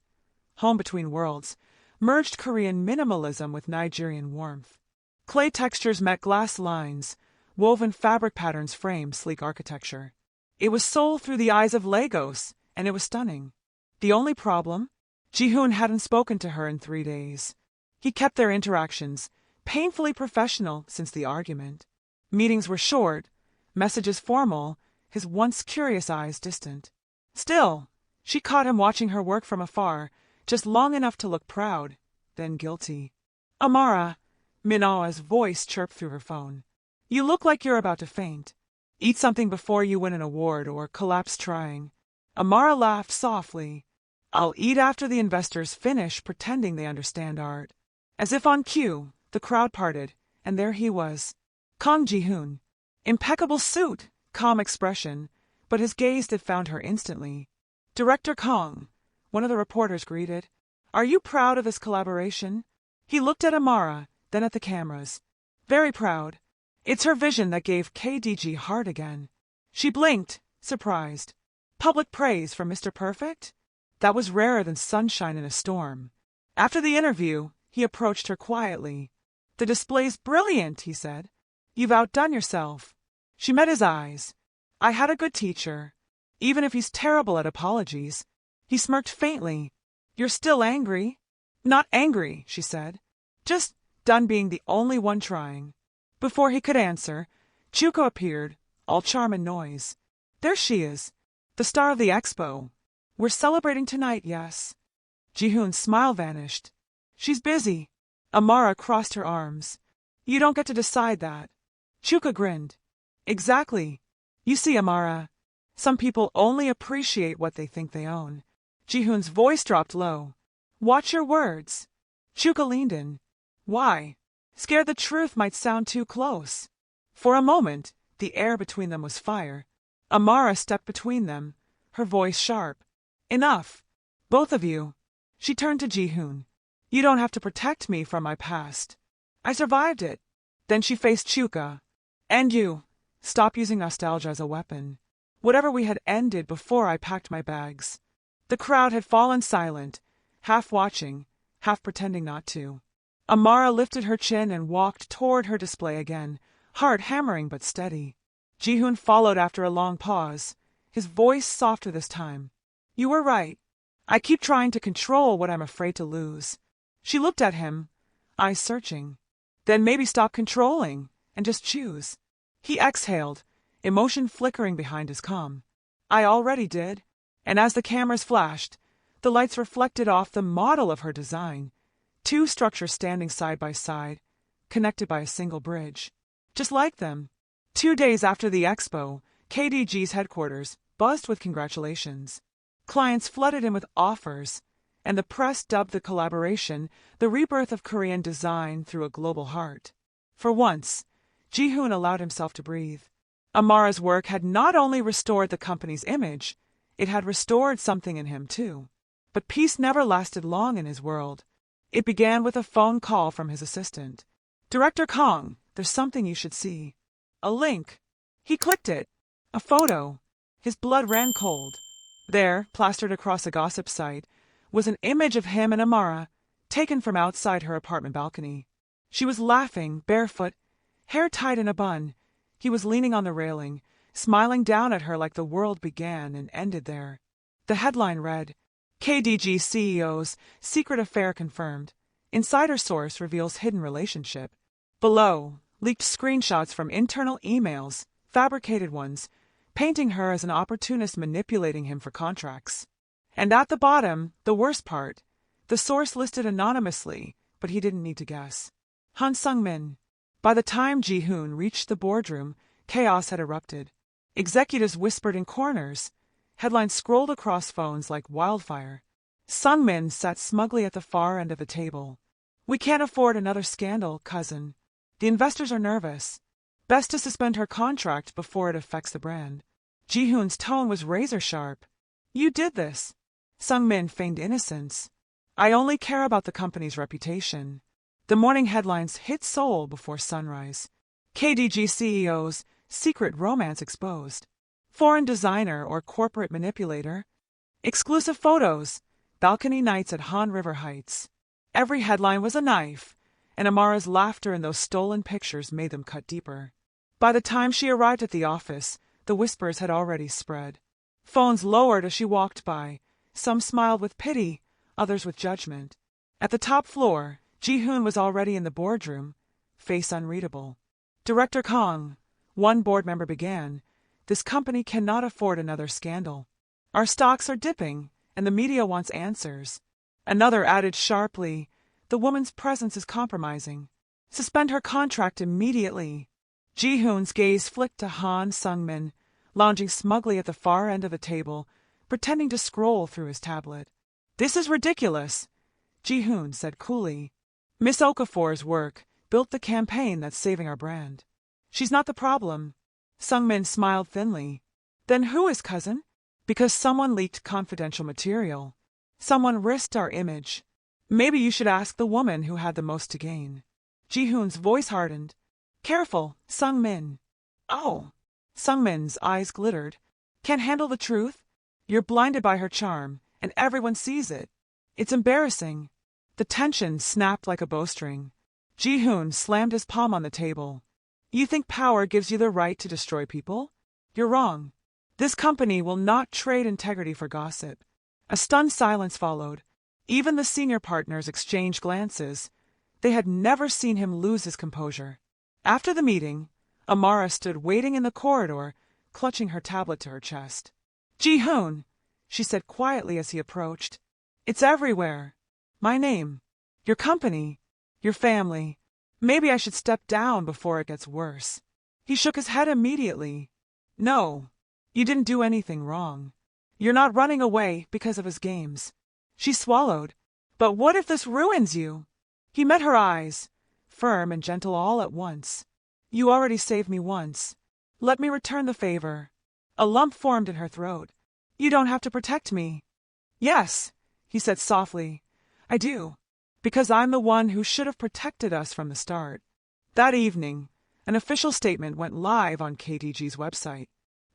Home Between Worlds, merged Korean minimalism with Nigerian warmth. Clay textures met glass lines, woven fabric patterns framed sleek architecture. It was Seoul through the eyes of Lagos, and it was stunning. The only problem? Ji-hoon hadn't spoken to her in 3 days. He kept their interactions painfully professional since the argument. Meetings were short, messages formal, his once curious eyes distant. Still, she caught him watching her work from afar, just long enough to look proud, then guilty. "Amara," Minawa's voice chirped through her phone. "You look like you're about to faint. Eat something before you win an award or collapse trying." Amara laughed softly. "I'll eat after the investors finish pretending they understand art." As if on cue, the crowd parted, and there he was. Kang Ji-hoon. Impeccable suit, calm expression, but his gaze had found her instantly. "Director Kang," one of the reporters greeted. "Are you proud of this collaboration?" He looked at Amara, then at the cameras. "Very proud. It's her vision that gave KDG heart again." She blinked, surprised. Public praise from Mr. Perfect? That was rarer than sunshine in a storm. After the interview, he approached her quietly. "The display's brilliant," he said. "You've outdone yourself." She met his eyes. "I had a good teacher, even if he's terrible at apologies." He smirked faintly. "You're still angry?" "Not angry," she said. "Just done being the only one trying." Before he could answer, Chuko appeared, all charm and noise. "There she is, the star of the expo. We're celebrating tonight, yes." Ji-hoon's smile vanished. "She's busy." Amara crossed her arms. "You don't get to decide that." Chuka grinned. "Exactly. You see, Amara, some people only appreciate what they think they own." Ji-hoon's voice dropped low. "Watch your words." Chuka leaned in. "Why?" "Scared the truth might sound too close." For a moment, the air between them was fire. Amara stepped between them, her voice sharp. "Enough. Both of you." She turned to Ji-hoon. "You don't have to protect me from my past. I survived it." Then she faced Chuka. "And you. Stop using nostalgia as a weapon. Whatever we had ended before I packed my bags." The crowd had fallen silent, half watching, half pretending not to. Amara lifted her chin and walked toward her display again, heart hammering but steady. Ji-hoon followed after a long pause, his voice softer this time. "You were right. I keep trying to control what I'm afraid to lose." She looked at him, eyes searching. "Then maybe stop controlling and just choose." He exhaled, emotion flickering behind his calm. "I already did." And as the cameras flashed, the lights reflected off the model of her design. 2 structures standing side by side, connected by a single bridge. Just like them. 2 days after the expo, KDG's headquarters buzzed with congratulations. Clients flooded in with offers, and the press dubbed the collaboration the rebirth of Korean design through a global heart. For once, Ji-hoon allowed himself to breathe. Amara's work had not only restored the company's image, it had restored something in him too. But peace never lasted long in his world. It began with a phone call from his assistant. "Director Kong, there's something you should see." A link. He clicked it. A photo. His blood ran cold. There, plastered across a gossip site, was an image of him and Amara, taken from outside her apartment balcony. She was laughing, barefoot, hair tied in a bun. He was leaning on the railing, smiling down at her like the world began and ended there. The headline read, "KDG CEO's secret affair confirmed. Insider source reveals hidden relationship." Below, leaked screenshots from internal emails, fabricated ones, painting her as an opportunist manipulating him for contracts. And at the bottom, the worst part, the source listed anonymously, but he didn't need to guess. Han Sung-min. By the time Ji-hoon reached the boardroom, chaos had erupted. Executives whispered in corners. Headlines scrolled across phones like wildfire. Sung-min sat smugly at the far end of the table. "We can't afford another scandal, cousin. The investors are nervous. Best to suspend her contract before it affects the brand." Ji-hoon's tone was razor-sharp. "You did this." Sung-min feigned innocence. "I only care about the company's reputation." The morning headlines hit Seoul before sunrise. KDG CEO's secret romance exposed. Foreign designer or corporate manipulator. Exclusive photos. Balcony nights at Han River Heights. Every headline was a knife, and Amara's laughter in those stolen pictures made them cut deeper. By the time she arrived at the office, the whispers had already spread. Phones lowered as she walked by. Some smiled with pity, others with judgment. At the top floor, Ji-hoon was already in the boardroom, face unreadable. "Director Kong," one board member began, "this company cannot afford another scandal. Our stocks are dipping, and the media wants answers." Another added sharply, "The woman's presence is compromising. Suspend her contract immediately." Ji-hoon's gaze flicked to Han Sung-min, lounging smugly at the far end of the table, pretending to scroll through his tablet. "This is ridiculous," Ji-hoon said coolly. "Miss Okafor's work built the campaign that's saving our brand. She's not the problem." Sung-min smiled thinly. "Then who is, cousin?" "Because someone leaked confidential material. Someone risked our image. Maybe you should ask the woman who had the most to gain." Ji-hoon's voice hardened. "Careful, Sung-min." "Oh." Sung-min's eyes glittered. "Can't handle the truth? You're blinded by her charm, and everyone sees it. It's embarrassing." The tension snapped like a bowstring. Ji-hoon slammed his palm on the table. "You think power gives you the right to destroy people? You're wrong. This company will not trade integrity for gossip." A stunned silence followed. Even the senior partners exchanged glances. They had never seen him lose his composure. After the meeting, Amara stood waiting in the corridor, clutching her tablet to her chest. "Ji-hoon," she said quietly as he approached. "It's everywhere. My name. Your company. Your family. Maybe I should step down before it gets worse." He shook his head immediately. "No, you didn't do anything wrong. You're not running away because of his games." She swallowed. "But what if this ruins you?" He met her eyes, firm and gentle all at once. "You already saved me once. Let me return the favor." A lump formed in her throat. "You don't have to protect me." "Yes," he said softly, "I do. Because I'm the one who should have protected us from the start." That evening, an official statement went live on KDG's website.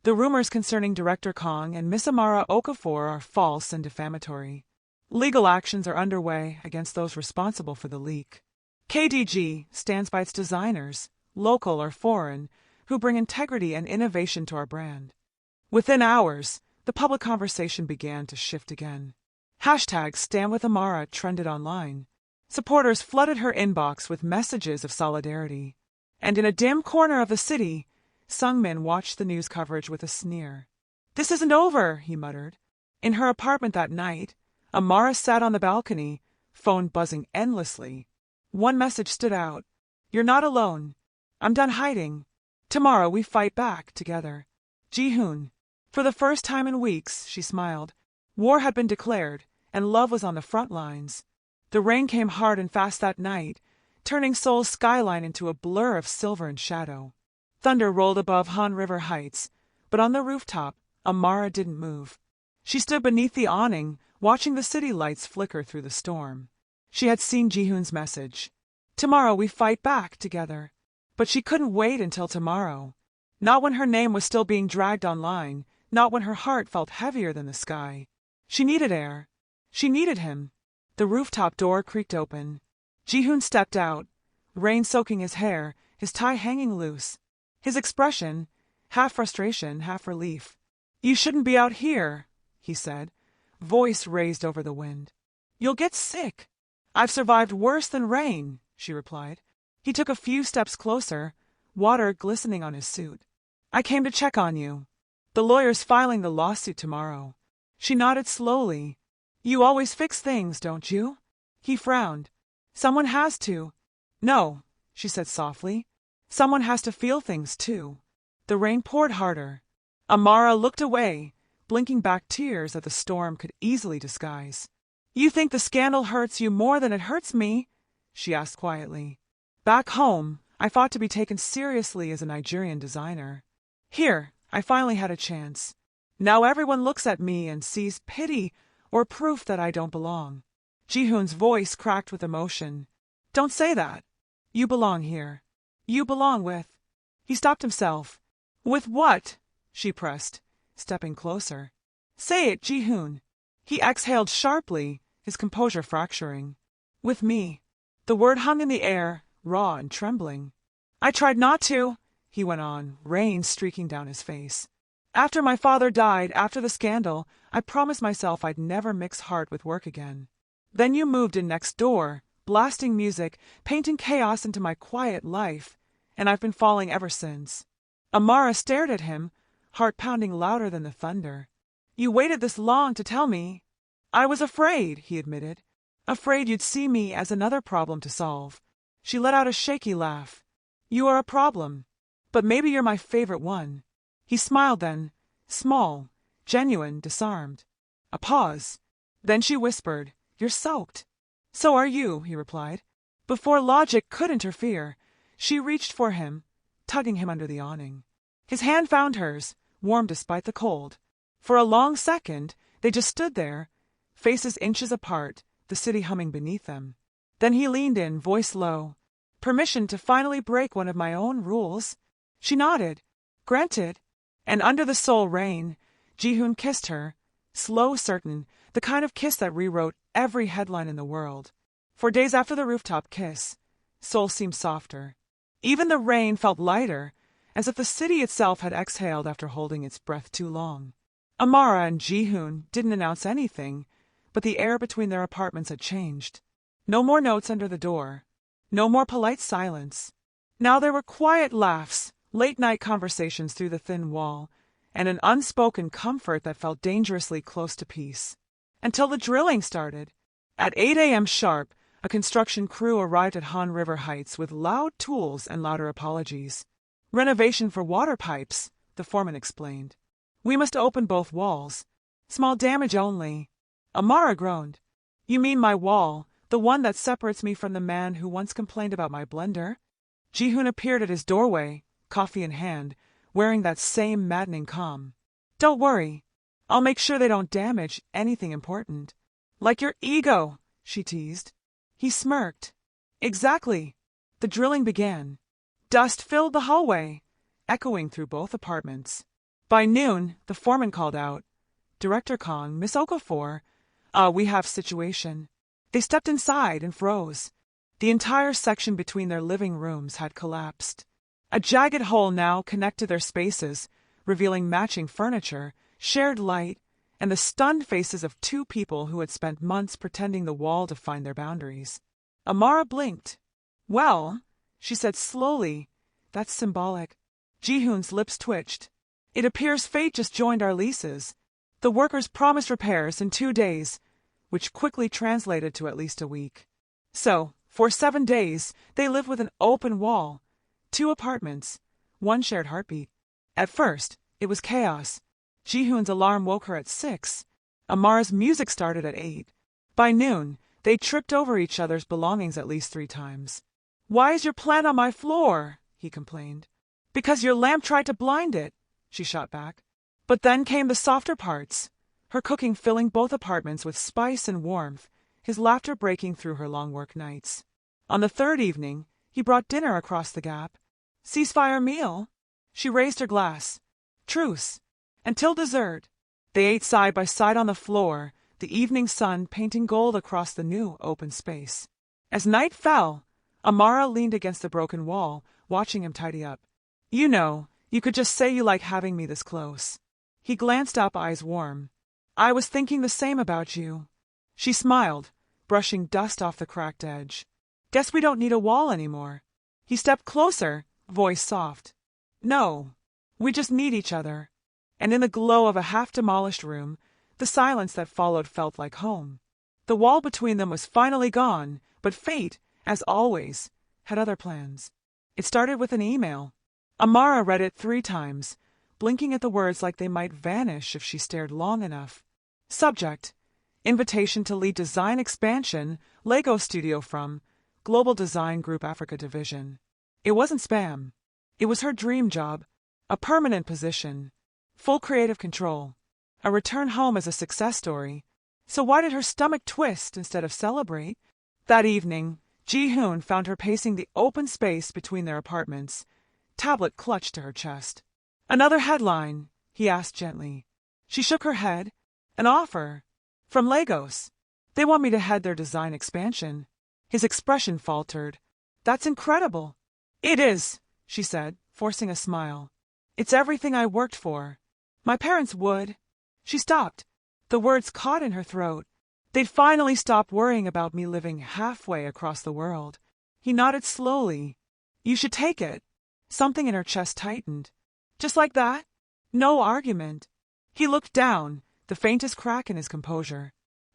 "The rumors concerning Director Kong and Miss Amara Okafor are false and defamatory. Legal actions are underway against those responsible for the leak. KDG stands by its designers, local or foreign, who bring integrity and innovation to our brand." Within hours, the public conversation began to shift again. Hashtag #StandWithAmara trended online. Supporters flooded her inbox with messages of solidarity. And in a dim corner of the city, Sung-min watched the news coverage with a sneer. "This isn't over," he muttered. In her apartment that night, Amara sat on the balcony, phone buzzing endlessly. One message stood out. "You're not alone. I'm done hiding. Tomorrow we fight back together. Ji-hoon." For the first time in weeks, she smiled. War had been declared, and love was on the front lines. The rain came hard and fast that night, turning Seoul's skyline into a blur of silver and shadow. Thunder rolled above Han River Heights, but on the rooftop, Amara didn't move. She stood beneath the awning, watching the city lights flicker through the storm. She had seen Jihoon's message. Tomorrow we fight back together. But she couldn't wait until tomorrow. Not when her name was still being dragged online, not when her heart felt heavier than the sky. She needed air. She needed him. The rooftop door creaked open. Jihoon stepped out, rain soaking his hair, his tie hanging loose. His expression, half frustration, half relief. "You shouldn't be out here," he said, voice raised over the wind. "You'll get sick." "I've survived worse than rain," she replied. He took a few steps closer, water glistening on his suit. "I came to check on you. The lawyer's filing the lawsuit tomorrow." She nodded slowly. "You always fix things, don't you?" He frowned. "Someone has to." "No," she said softly. "Someone has to feel things, too." The rain poured harder. Amara looked away, blinking back tears that the storm could easily disguise. "You think the scandal hurts you more than it hurts me?" she asked quietly. "Back home, I fought to be taken seriously as a Nigerian designer. Here, I finally had a chance. Now everyone looks at me and sees pity or proof that I don't belong." Jihoon's voice cracked with emotion. "Don't say that. You belong here. You belong with—" He stopped himself. "With what?" she pressed, stepping closer. "Say it, Jihoon." He exhaled sharply, his composure fracturing. "With me." The word hung in the air, raw and trembling. "I tried not to," he went on, rain streaking down his face. "After my father died, after the scandal, I promised myself I'd never mix heart with work again. Then you moved in next door, blasting music, painting chaos into my quiet life, and I've been falling ever since." Amara stared at him, heart pounding louder than the thunder. "You waited this long to tell me." "I was afraid," he admitted. "Afraid you'd see me as another problem to solve." She let out a shaky laugh. "You are a problem. But maybe you're my favorite one." He smiled then, small, genuine, disarmed. A pause. Then she whispered, "You're soaked." "So are you," he replied. Before logic could interfere, she reached for him, tugging him under the awning. His hand found hers, warm despite the cold. For a long second, they just stood there, faces inches apart, the city humming beneath them. Then he leaned in, voice low. "Permission to finally break one of my own rules?" She nodded. "Granted." And under the Seoul rain, Jihoon kissed her, slow, certain, the kind of kiss that rewrote every headline in the world. For days after the rooftop kiss, Seoul seemed softer. Even the rain felt lighter, as if the city itself had exhaled after holding its breath too long. Amara and Jihoon didn't announce anything, but the air between their apartments had changed. No more notes under the door. No more polite silence. Now there were quiet laughs, late-night conversations through the thin wall, and an unspoken comfort that felt dangerously close to peace. Until the drilling started. At 8 a.m. sharp, a construction crew arrived at Han River Heights with loud tools and louder apologies. "Renovation for water pipes," the foreman explained. "We must open both walls. Small damage only." Amara groaned. "You mean my wall, the one that separates me from the man who once complained about my blender?" Jihoon appeared at his doorway, coffee in hand, wearing that same maddening calm. "Don't worry. I'll make sure they don't damage anything important." "Like your ego," she teased. He smirked. "Exactly." The drilling began. Dust filled the hallway, echoing through both apartments. By noon, the foreman called out, "Director Kong, Miss Okafor, we have situation." They stepped inside and froze. The entire section between their living rooms had collapsed. A jagged hole now connected their spaces, revealing matching furniture, shared light, and the stunned faces of two people who had spent months pretending the wall defined their boundaries. Amara blinked. "Well," she said slowly, "that's symbolic." Jihoon's lips twitched. "It appears fate just joined our leases. The workers promised repairs in 2 days, which quickly translated to at least a week. So, for 7 days, they lived with an open wall, 2 apartments, 1 shared heartbeat. At first, it was chaos. Jihoon's alarm woke her at 6. Amara's music started at 8. By noon, they tripped over each other's belongings at least 3 times. "Why is your plant on my floor?" he complained. "Because your lamp tried to blind it," she shot back. But then came the softer parts, her cooking filling both apartments with spice and warmth, his laughter breaking through her long work nights. On the third evening, he brought dinner across the gap. Ceasefire meal? She raised her glass. Truce. Until dessert. They ate side by side on the floor, the evening sun painting gold across the new open space. As night fell, Amara leaned against the broken wall, watching him tidy up. You know, you could just say you like having me this close. He glanced up, eyes warm. I was thinking the same about you. She smiled, brushing dust off the cracked edge. Guess we don't need a wall anymore. He stepped closer, voice soft. No, we just need each other. And in the glow of a half-demolished room, the silence that followed felt like home. The wall between them was finally gone, but fate, as always, had other plans. It started with an email. Amara read it 3 times, blinking at the words like they might vanish if she stared long enough. Subject: Invitation to lead design expansion, Lego Studio from Global Design Group Africa Division. It wasn't spam. It was her dream job, a permanent position, full creative control, a return home as a success story. So why did her stomach twist instead of celebrate? That evening, Ji-hoon found her pacing the open space between their apartments, tablet clutched to her chest. Another headline, he asked gently. She shook her head. An offer. From Lagos. They want me to head their design expansion. His expression faltered. That's incredible. It is, she said, forcing a smile. It's everything I worked for. My parents would. She stopped. The words caught in her throat. They'd finally stopped worrying about me living halfway across the world. He nodded slowly. You should take it. Something in her chest tightened. Just like that? No argument. He looked down, the faintest crack in his composure.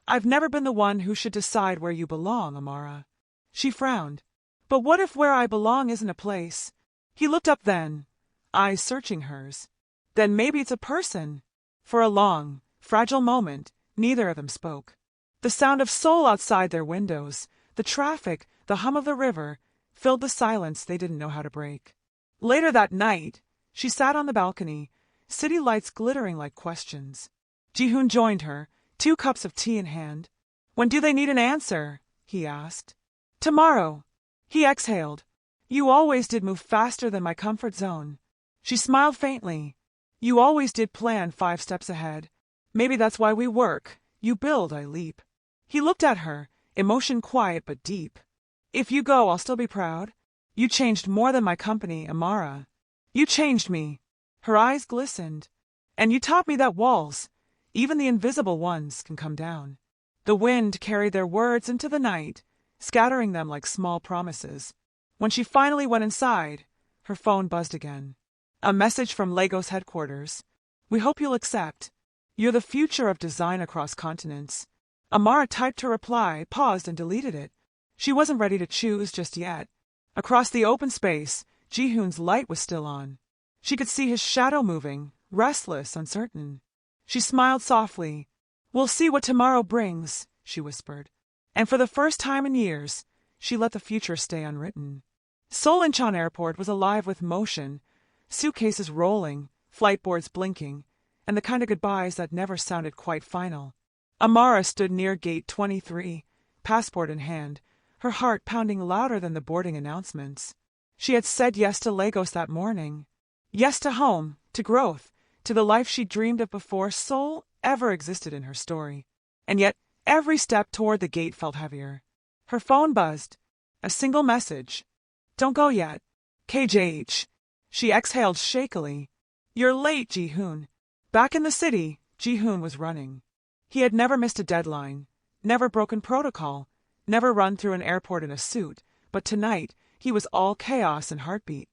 I've never been the one who should decide where you belong, Amara. She frowned. But what if where I belong isn't a place? He looked up then, eyes searching hers. Then maybe it's a person. For a long, fragile moment, neither of them spoke. The sound of Seoul outside their windows, the traffic, the hum of the river, filled the silence they didn't know how to break. Later that night, she sat on the balcony, city lights glittering like questions. Ji-hoon joined her, 2 cups of tea in hand. When do they need an answer? He asked. Tomorrow. He exhaled. You always did move faster than my comfort zone. She smiled faintly. You always did plan 5 steps ahead. Maybe that's why we work. You build, I leap. He looked at her, emotion quiet but deep. If you go, I'll still be proud. You changed more than my company, Amara. You changed me. Her eyes glistened. And you taught me that walls, even the invisible ones, can come down. The wind carried their words into the night, scattering them like small promises. When she finally went inside, her phone buzzed again. A message from Lagos headquarters. We hope you'll accept. You're the future of design across continents. Amara typed her reply, paused, and deleted it. She wasn't ready to choose just yet. Across the open space, Ji-hoon's light was still on. She could see his shadow moving, restless, uncertain. She smiled softly. We'll see what tomorrow brings, she whispered. And for the first time in years, she let the future stay unwritten. Seoul Incheon Airport was alive with motion, suitcases rolling, flight boards blinking, and the kind of goodbyes that never sounded quite final. Amara stood near gate 23, passport in hand, her heart pounding louder than the boarding announcements. She had said yes to Lagos that morning. Yes to home, to growth, to the life she dreamed of before Seoul ever existed in her story. And yet, every step toward the gate felt heavier. Her phone buzzed. A single message. Don't go yet. KJH. She exhaled shakily. You're late, Ji-hoon. Back in the city, Ji-hoon was running. He had never missed a deadline, never broken protocol, never run through an airport in a suit, but tonight he was all chaos and heartbeat.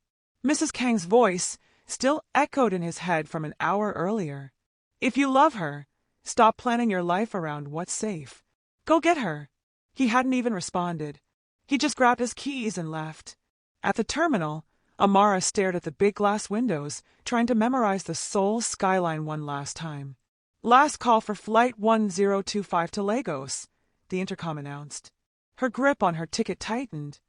Mrs. Kang's voice still echoed in his head from an hour earlier. If you love her, stop planning your life around what's safe. Go get her. He hadn't even responded. He just grabbed his keys and left. At the terminal, Amara stared at the big glass windows, trying to memorize the Seoul skyline one last time. Last call for Flight 1025 to Lagos, the intercom announced. Her grip on her ticket tightened.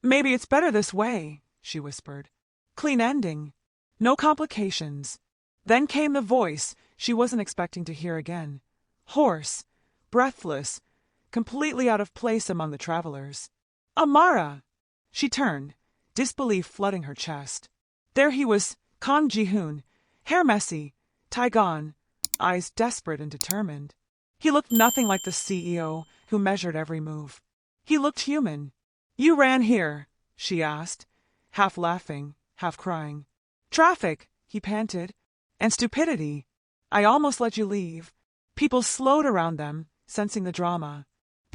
Maybe it's better this way, she whispered. Clean ending. No complications. Then came the voice she wasn't expecting to hear again. Hoarse, breathless, completely out of place among the travelers. Amara! She turned, disbelief flooding her chest. There he was, Kang Ji-hoon, hair messy, tie gone, eyes desperate and determined. He looked nothing like the CEO who measured every move. He looked human. You ran here, she asked, half laughing, half crying. Traffic, he panted, and stupidity. I almost let you leave. People slowed around them, sensing the drama.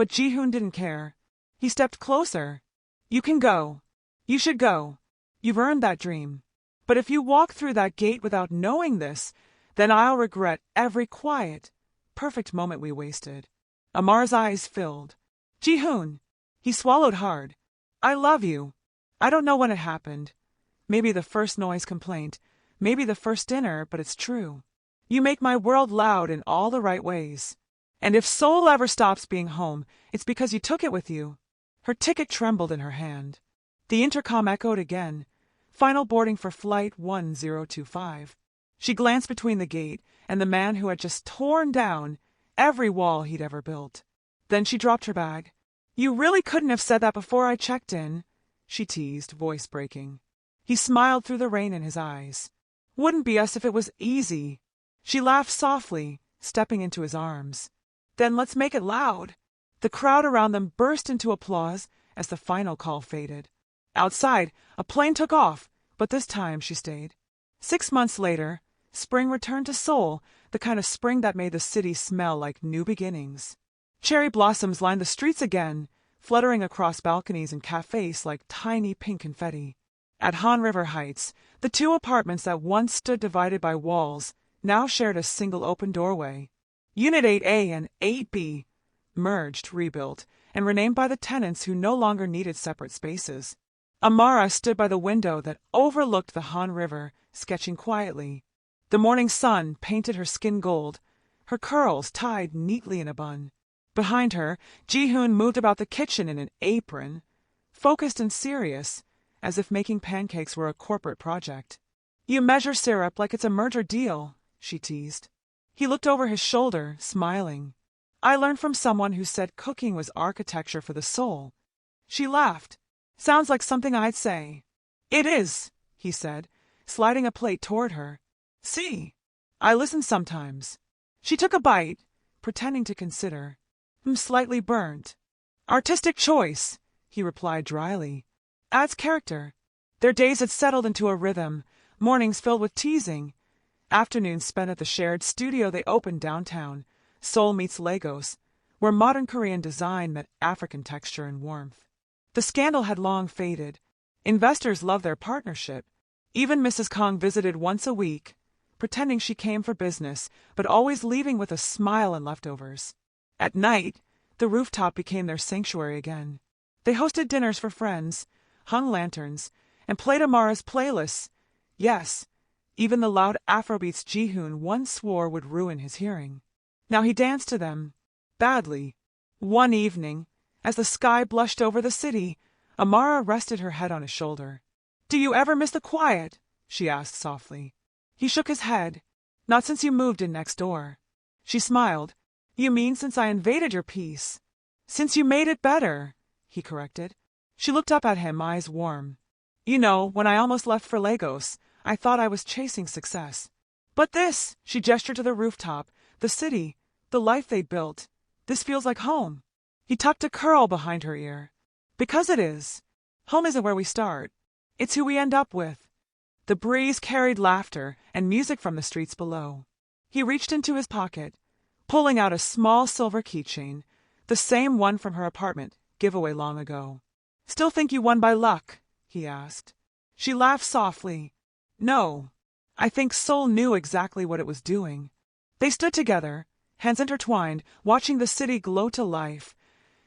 But Ji-hoon didn't care. He stepped closer. You can go. You should go. You've earned that dream. But if you walk through that gate without knowing this, then I'll regret every quiet, perfect moment we wasted. Amar's eyes filled. Ji-hoon. He swallowed hard. I love you. I don't know when it happened. Maybe the first noise complaint, maybe the first dinner, but it's true. You make my world loud in all the right ways. And if Seoul ever stops being home, it's because you took it with you. Her ticket trembled in her hand. The intercom echoed again. Final boarding for flight 1025. She glanced between the gate and the man who had just torn down every wall he'd ever built. Then she dropped her bag. You really couldn't have said that before I checked in, she teased, voice breaking. He smiled through the rain in his eyes. Wouldn't be us if it was easy. She laughed softly, stepping into his arms. Then let's make it loud. The crowd around them burst into applause as the final call faded. Outside, a plane took off, but this time she stayed. 6 months later, spring returned to Seoul, the kind of spring that made the city smell like new beginnings. Cherry blossoms lined the streets again, fluttering across balconies and cafes like tiny pink confetti. At Han River Heights, the two apartments that once stood divided by walls now shared a single open doorway. Unit 8A and 8B merged, rebuilt, and renamed by the tenants who no longer needed separate spaces. Amara stood by the window that overlooked the Han River, sketching quietly. The morning sun painted her skin gold, her curls tied neatly in a bun. Behind her, Ji-hoon moved about the kitchen in an apron, focused and serious, as if making pancakes were a corporate project. You measure syrup like it's a merger deal, she teased. He looked over his shoulder, smiling. I learned from someone who said cooking was architecture for the soul. She laughed. Sounds like something I'd say. It is, he said, sliding a plate toward her. See, I listen sometimes. She took a bite, pretending to consider. Slightly burnt. Artistic choice, he replied dryly. Adds character. Their days had settled into a rhythm, mornings filled with teasing, afternoons spent at the shared studio they opened downtown, Seoul meets Lagos, where modern Korean design met African texture and warmth. The scandal had long faded. Investors loved their partnership. Even Mrs. Kang visited once a week, pretending she came for business, but always leaving with a smile and leftovers. At night, the rooftop became their sanctuary again. They hosted dinners for friends, hung lanterns, and played Amara's playlists. Yes, even the loud Afrobeats Ji-hoon once swore would ruin his hearing. Now he danced to them, badly. One evening, as the sky blushed over the city, Amara rested her head on his shoulder. Do you ever miss the quiet? She asked softly. He shook his head. Not since you moved in next door. She smiled. You mean since I invaded your peace? Since you made it better, he corrected. She looked up at him, eyes warm. You know, when I almost left for Lagos, I thought I was chasing success. But this, she gestured to the rooftop, the city, the life they'd built. This feels like home. He tucked a curl behind her ear. Because it is. Home isn't where we start. It's who we end up with. The breeze carried laughter and music from the streets below. He reached into his pocket, pulling out a small silver keychain, the same one from her apartment, giveaway long ago. Still think you won by luck? He asked. She laughed softly. No. I think Seoul knew exactly what it was doing. They stood together, hands intertwined, watching the city glow to life.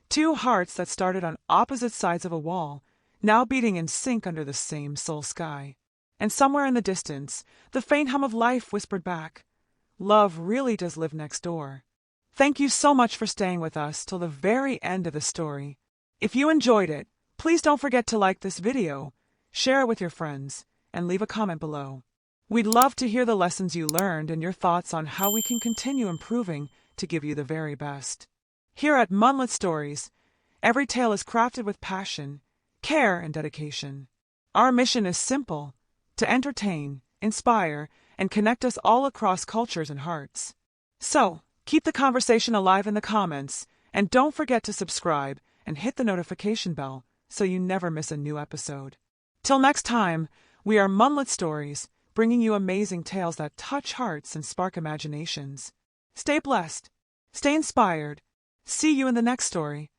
Two hearts that started on opposite sides of a wall, now beating in sync under the same Seoul sky. And somewhere in the distance, the faint hum of life whispered back, love really does live next door. Thank you so much for staying with us till the very end of the story. If you enjoyed it, please don't forget to like this video, share it with your friends, and leave a comment below. We'd love to hear the lessons you learned and your thoughts on how we can continue improving to give you the very best. Here at Munlyt Stories, every tale is crafted with passion, care, and dedication. Our mission is simple: to entertain, inspire, and connect us all across cultures and hearts. So, keep the conversation alive in the comments, and don't forget to subscribe and hit the notification bell so you never miss a new episode. Till next time, we are Munlyt Stories, bringing you amazing tales that touch hearts and spark imaginations. Stay blessed. Stay inspired. See you in the next story.